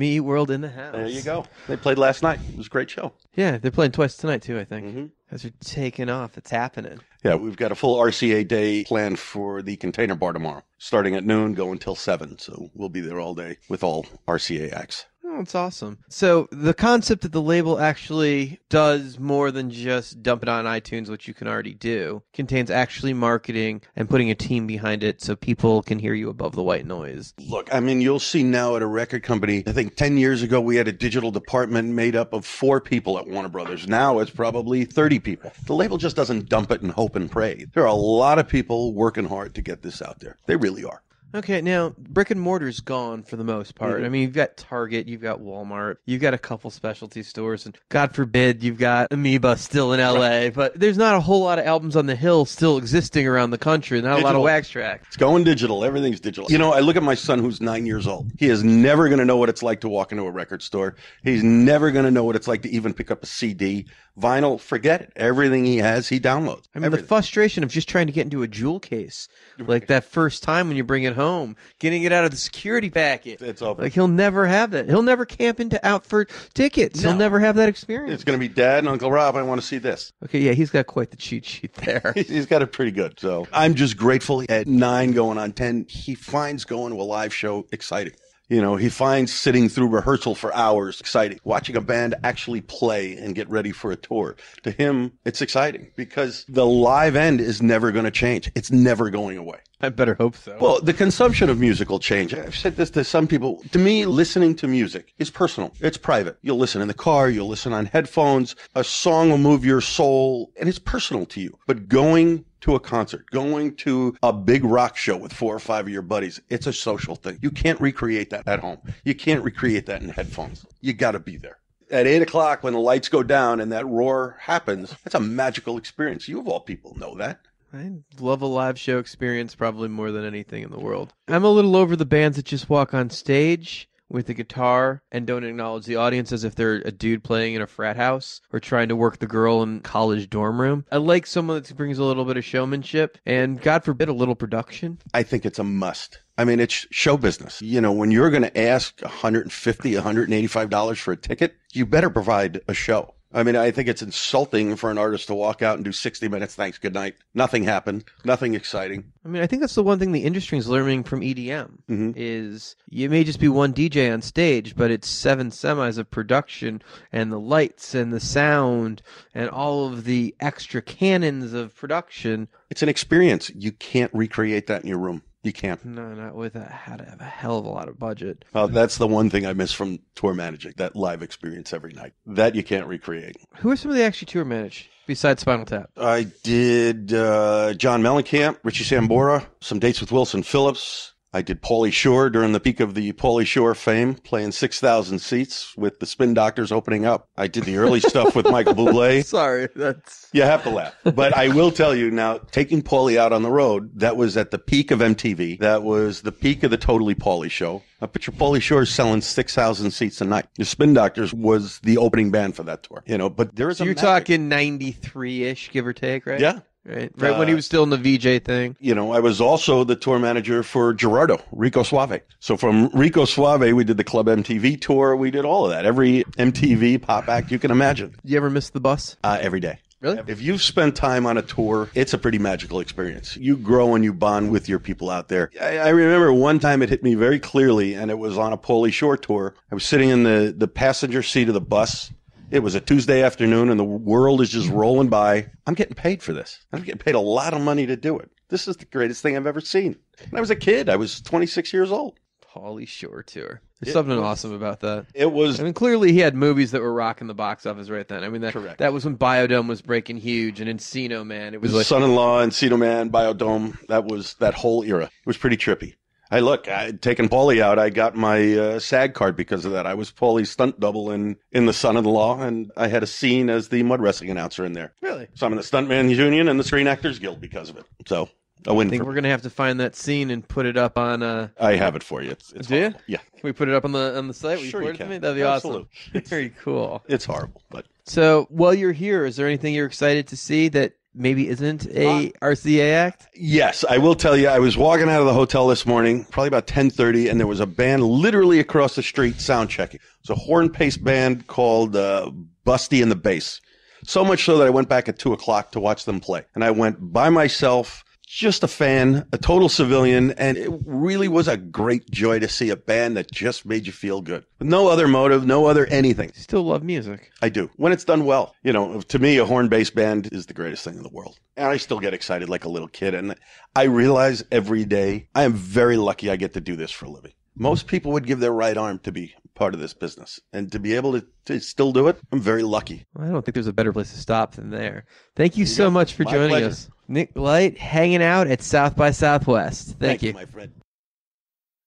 Eat World in the house. There you go. They played last night. It was a great show. Yeah, they're playing twice tonight, too, I think. Mm-hmm. As they're taking off. It's happening. Yeah, we've got a full RCA day planned for the Container Bar tomorrow, starting at noon, going till 7. So we'll be there all day with all RCA acts. Oh, it's awesome. So the concept that the label actually does more than just dump it on iTunes, which you can already do, contains actually marketing and putting a team behind it so people can hear you above the white noise. Look, I mean, you'll see now at a record company, I think 10 years ago we had a digital department made up of 4 people at Warner Brothers. Now it's probably 30 people. The label just doesn't dump it and hope and pray. There are a lot of people working hard to get this out there. They really are. Okay, now, brick and mortar's gone for the most part. Mm-hmm. I mean, you've got Target, you've got Walmart, you've got a couple specialty stores, and God forbid you've got Amoeba still in L.A., but there's not a whole lot of albums on the Hill still existing around the country, not a lot of wax tracks. It's going digital. Everything's digital. You know, I look at my son who's 9 years old. He is never going to know what it's like to walk into a record store. He's never going to know what it's like to even pick up a CD. Vinyl, forget it. Everything he has, he downloads. I mean, the frustration of just trying to get into a jewel case, like that first time when you bring it home, getting it out of the security packet. It's over. Like, he'll never have that. He'll never camp out for tickets. No. He'll never have that experience. It's going to be Dad and Uncle Rob. I want to see this. Okay, yeah, he's got quite the cheat sheet there. He's got it pretty good. So I'm just grateful at 9 going on 10, he finds going to a live show exciting. You know, he finds sitting through rehearsal for hours exciting. Watching a band actually play and get ready for a tour. To him, it's exciting because the live end is never going to change. It's never going away. I better hope so. Well, the consumption of music will change. I've said this to some people. To me, listening to music is personal. It's private. You'll listen in the car. You'll listen on headphones. A song will move your soul, and it's personal to you. But going to a concert, going to a big rock show with 4 or 5 of your buddies, it's a social thing. You can't recreate that at home. You can't recreate that in headphones. You got to be there. At 8 o'clock when the lights go down and that roar happens, that's a magical experience. You of all people know that. I love a live show experience probably more than anything in the world. I'm a little over the bands that just walk on stage with the guitar and don't acknowledge the audience as if they're a dude playing in a frat house or trying to work the girl in college dorm room. I like someone that brings a little bit of showmanship and, God forbid, a little production. I think it's a must. I mean, it's show business. You know, when you're going to ask $150, $185 for a ticket, you better provide a show. I mean, I think it's insulting for an artist to walk out and do 60 minutes, thanks, good night. Nothing happened. Nothing exciting. I mean, I think that's the one thing the industry is learning from EDM is you may just be one DJ on stage, but it's 7 semis of production and the lights and the sound and all of the extra cannons of production. It's an experience. You can't recreate that in your room. You can't. No, not with a hell of a lot of budget. That's the one thing I miss from tour managing, that live experience every night. That you can't recreate. Who are some of the actually tour managed besides Spinal Tap? I did John Mellencamp, Richie Sambora, some dates with Wilson Phillips. I did Pauly Shore during the peak of the Pauly Shore fame, playing 6,000 seats with the Spin Doctors opening up. I did the early stuff with Michael Bublé. Sorry, that's... You have to laugh. But I will tell you now, taking Pauly out on the road, that was at the peak of MTV. That was the peak of the Totally Pauly show. I picture Pauly Shore selling 6,000 seats a night. The Spin Doctors was the opening band for that tour. You know, but there is so a you're magic. Talking 93-ish, give or take, right? Yeah. Right when he was still in the VJ thing. You know, I was also the tour manager for Gerardo, Rico Suave. So from Rico Suave, we did the Club MTV tour. We did all of that. Every MTV pop act you can imagine. You ever miss the bus? Every day. Really? If you've spent time on a tour, it's a pretty magical experience. You grow and you bond with your people out there. I remember one time it hit me very clearly, and it was on a Pauly Shore tour. I was sitting in the passenger seat of the bus. It was a Tuesday afternoon, and the world is just rolling by. I'm getting paid for this. I'm getting paid a lot of money to do it. This is the greatest thing I've ever seen. When I was a kid, I was 26 years old. Pauly Shore tour. There's something awesome about that. It was. I mean, clearly he had movies that were rocking the box office right then. I mean, Correct. That was when Biodome was breaking huge, and Encino Man. It was like Son-in-Law, Encino Man, Biodome. That was that whole era. It was pretty trippy. I'd taken Pauly out. I got my SAG card because of that. I was Pauly's stunt double in the Son-in-Law, and I had a scene as the mud wrestling announcer in there. Really? So I'm in the Stuntman's Union and the Screen Actors Guild because of it. So a win. I think we're going to have to find that scene and put it up on... I have it for you. It's do you? Yeah. Can we put it up on the site? Sure you can. That'd be Absolutely. awesome. Very cool. It's horrible, but... So while you're here, is there anything you're excited to see that maybe isn't a RCA act? Yes, I will tell you. I was walking out of the hotel this morning, probably about 10:30, and there was a band literally across the street sound checking. It's a horn-paced band called Busty and the Bass. So much so that I went back at 2 o'clock to watch them play. And I went by myself, just a fan, a total civilian, and it really was a great joy to see a band that just made you feel good. No other motive, no other anything. Still love music. I do. When it's done well. You know, to me, a horn-based band is the greatest thing in the world. And I still get excited like a little kid. And I realize every day I am very lucky I get to do this for a living. Most people would give their right arm to be part of this business. And to be able to still do it, I'm very lucky. Well, I don't think there's a better place to stop than there. Thank you so much for My joining pleasure. us. Nick Light hanging out at South by Southwest. Thank you. My friend.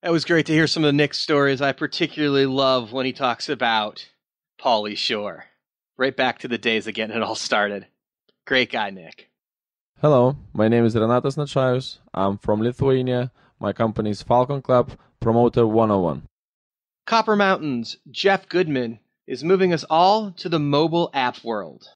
It was great to hear some of Nick's stories. I particularly love when he talks about Pauly Shore. Right back to the days of getting it all started. Great guy, Nick. Hello, my name is Renatas Nachajus. I'm from Lithuania. My company is Falcon Club, Promoter 101. Copper Mountain's Jeff Goodman is moving us all to the mobile app world.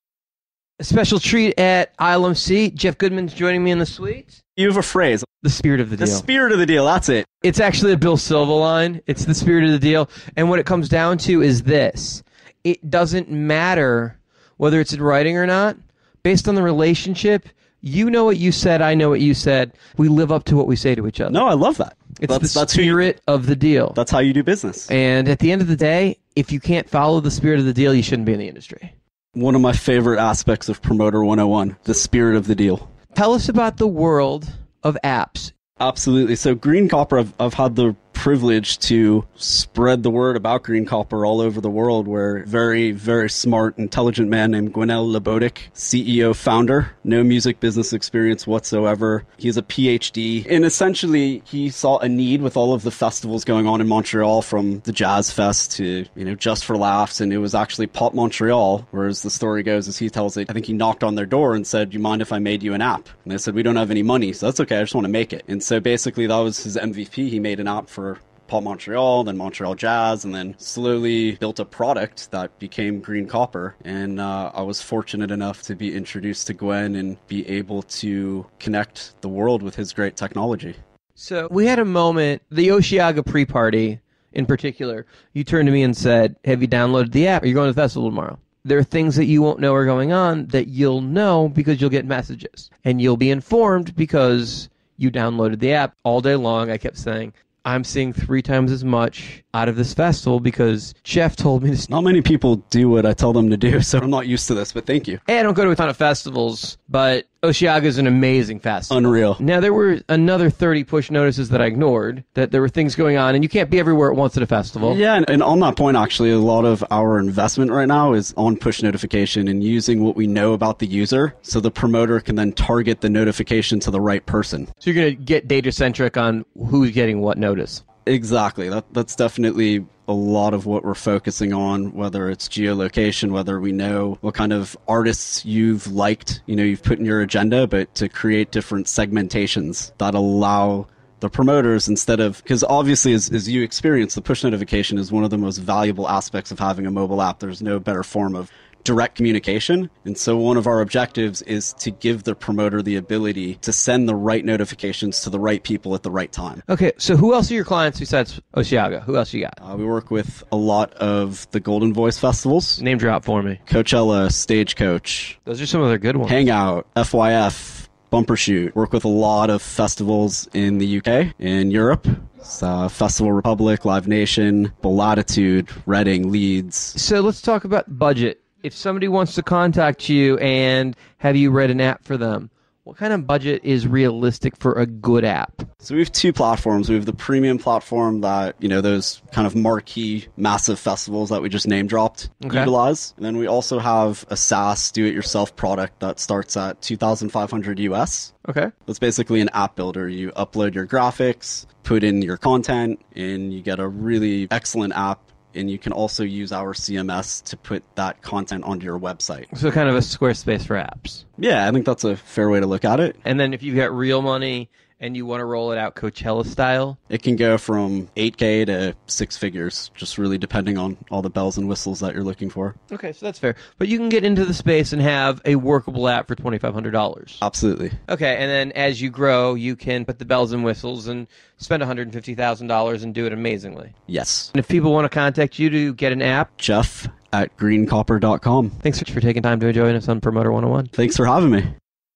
A special treat at ILMC. Jeff Goodman's joining me in the suite. You have a phrase. The spirit of the deal. The spirit of the deal, that's it. It's actually a Bill Silva line. It's the spirit of the deal. And what it comes down to is this. It doesn't matter whether it's in writing or not. Based on the relationship, you know what you said, I know what you said. We live up to what we say to each other. No, I love that. It's the spirit of the deal. That's how you do business. And at the end of the day, if you can't follow the spirit of the deal, you shouldn't be in the industry. One of my favorite aspects of Promoter 101, the spirit of the deal. Tell us about the world of apps. Absolutely. So Greencopper, I've had the privilege to spread the word about Greencopper all over the world, where very, very smart, intelligent man named Gwinnell Lebotic, CEO, founder, no music business experience whatsoever. He has a PhD. And essentially, he saw a need with all of the festivals going on in Montreal, from the Jazz Fest to, Just for Laughs. And it was actually Pop Montreal, whereas the story goes, as he tells it, I think he knocked on their door and said, "You mind if I made you an app?" And they said, "We don't have any money." So that's okay. I just want to make it. And so basically that was his MVP. He made an app for Pop Montreal, then Montreal Jazz, and then slowly built a product that became Greencopper. And I was fortunate enough to be introduced to Gwen and be able to connect the world with his great technology. So we had a moment, the Osheaga pre-party in particular, you turned to me and said, "Have you downloaded the app? Are you going to the festival tomorrow?" There are things that you won't know are going on that you'll know because you'll get messages. And you'll be informed because you downloaded the app. All day long, I kept saying, I'm seeing 3 times as much out of this festival because Jeff told me this. Not many people do what I tell them to do, so I'm not used to this, but thank you. Hey, I don't go to a ton of festivals, but Osheaga is an amazing festival. Unreal. Now, there were another 30 push notices that I ignored, that there were things going on, and you can't be everywhere at once at a festival. Yeah, and on that point, actually, a lot of our investment right now is on push notification and using what we know about the user so the promoter can then target the notification to the right person. So you're going to get data-centric on who's getting what notice. Exactly. That's definitely a lot of what we're focusing on, whether it's geolocation, whether we know what kind of artists you've liked, you've put in your agenda, but to create different segmentations that allow the promoters, instead of, because obviously as you experience, the push notification is one of the most valuable aspects of having a mobile app. There's no better form of direct communication. And so one of our objectives is to give the promoter the ability to send the right notifications to the right people at the right time. Okay, so who else are your clients besides Osheaga? Who else you got? We work with a lot of the Golden Voice festivals. Name drop for me. Coachella, Stagecoach. Those are some of their good ones. Hangout, FYF, Bumpershoot. Work with a lot of festivals in the UK, in Europe. Festival Republic, Live Nation, Latitude, Reading, Leeds. So let's talk about budget. If somebody wants to contact you and have you read an app for them, what kind of budget is realistic for a good app? So we have 2 platforms. We have the premium platform that, those kind of marquee, massive festivals that we just name dropped utilize. And then we also have a SaaS do-it-yourself product that starts at $2,500 US. Okay. That's basically an app builder. You upload your graphics, put in your content, and you get a really excellent app. And you can also use our CMS to put that content onto your website. So kind of a Squarespace for apps. Yeah, I think that's a fair way to look at it. And then if you've got real money and you want to roll it out Coachella style? It can go from 8K to 6 figures, just really depending on all the bells and whistles that you're looking for. Okay, so that's fair. But you can get into the space and have a workable app for $2,500. Absolutely. Okay, and then as you grow, you can put the bells and whistles and spend $150,000 and do it amazingly. Yes. And if people want to contact you to get an app? Jeff@greencopper.com. Thanks for taking time to join us on Promoter 101. Thanks for having me.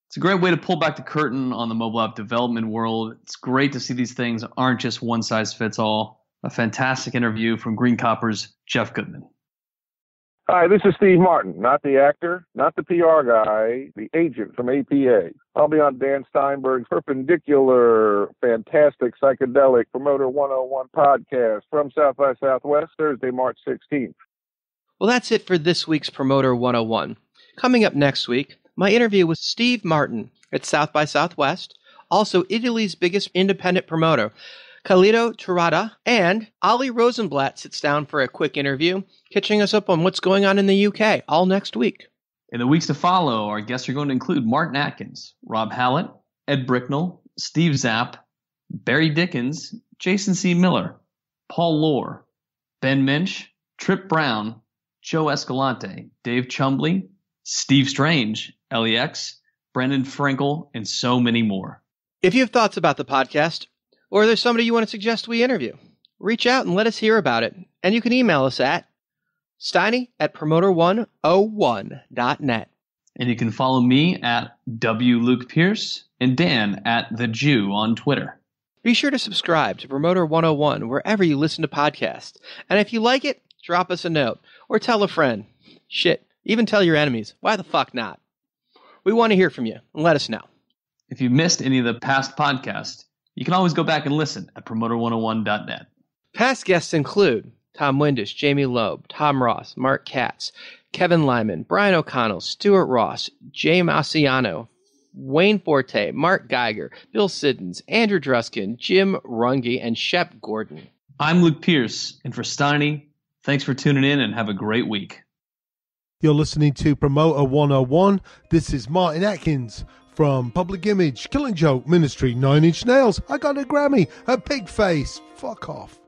It's a great way to pull back the curtain on the mobile app development world. It's great to see these things aren't just one size fits all. A fantastic interview from Greencopper's Jeff Goodman. Hi, this is Steve Martin, not the actor, not the PR guy, the agent from APA. I'll be on Dan Steinberg's Perpendicular, fantastic psychedelic Promoter 101 podcast from South by Southwest, Thursday, March 16th. Well, that's it for this week's Promoter 101. Coming up next week, my interview with Steve Martin at South by Southwest, also Italy's biggest independent promoter, Khalito Turata, and Ali Rosenblatt sits down for a quick interview, catching us up on what's going on in the UK, all next week. In the weeks to follow, our guests are going to include Martin Atkins, Rob Hallett, Ed Bricknell, Steve Zapp, Barry Dickens, Jason C. Miller, Paul Lohr, Ben Minch, Trip Brown, Joe Escalante, Dave Chumbley, Steve Strange, LEX, Brendan Frankel, and so many more. If you have thoughts about the podcast, or there's somebody you want to suggest we interview, reach out and let us hear about it. And you can email us at steiny@promoter101.net. And you can follow me at Luke Pierce and Dan at The Jew on Twitter. Be sure to subscribe to Promoter 101 wherever you listen to podcasts. And if you like it, drop us a note or tell a friend. Shit, even tell your enemies. Why the fuck not? We want to hear from you and let us know. If you missed any of the past podcasts, You can always go back and listen at promoter101.net. Past guests include Tom Windisch, Jamie Loeb, Tom Ross, Mark Katz, Kevin Lyman, Brian O'Connell, Stuart Ross, Jay Masiano, Wayne Forte, Mark Geiger, Bill Siddons, Andrew Druskin, Jim Runge, and Shep Gordon. I'm Luke Pierce, and for Steiny, thanks for tuning in and have a great week. You're listening to Promoter 101. This is Martin Atkins from Public Image, Killing Joke, Ministry, 9 Inch Nails. I got a Grammy, a big face. Fuck off.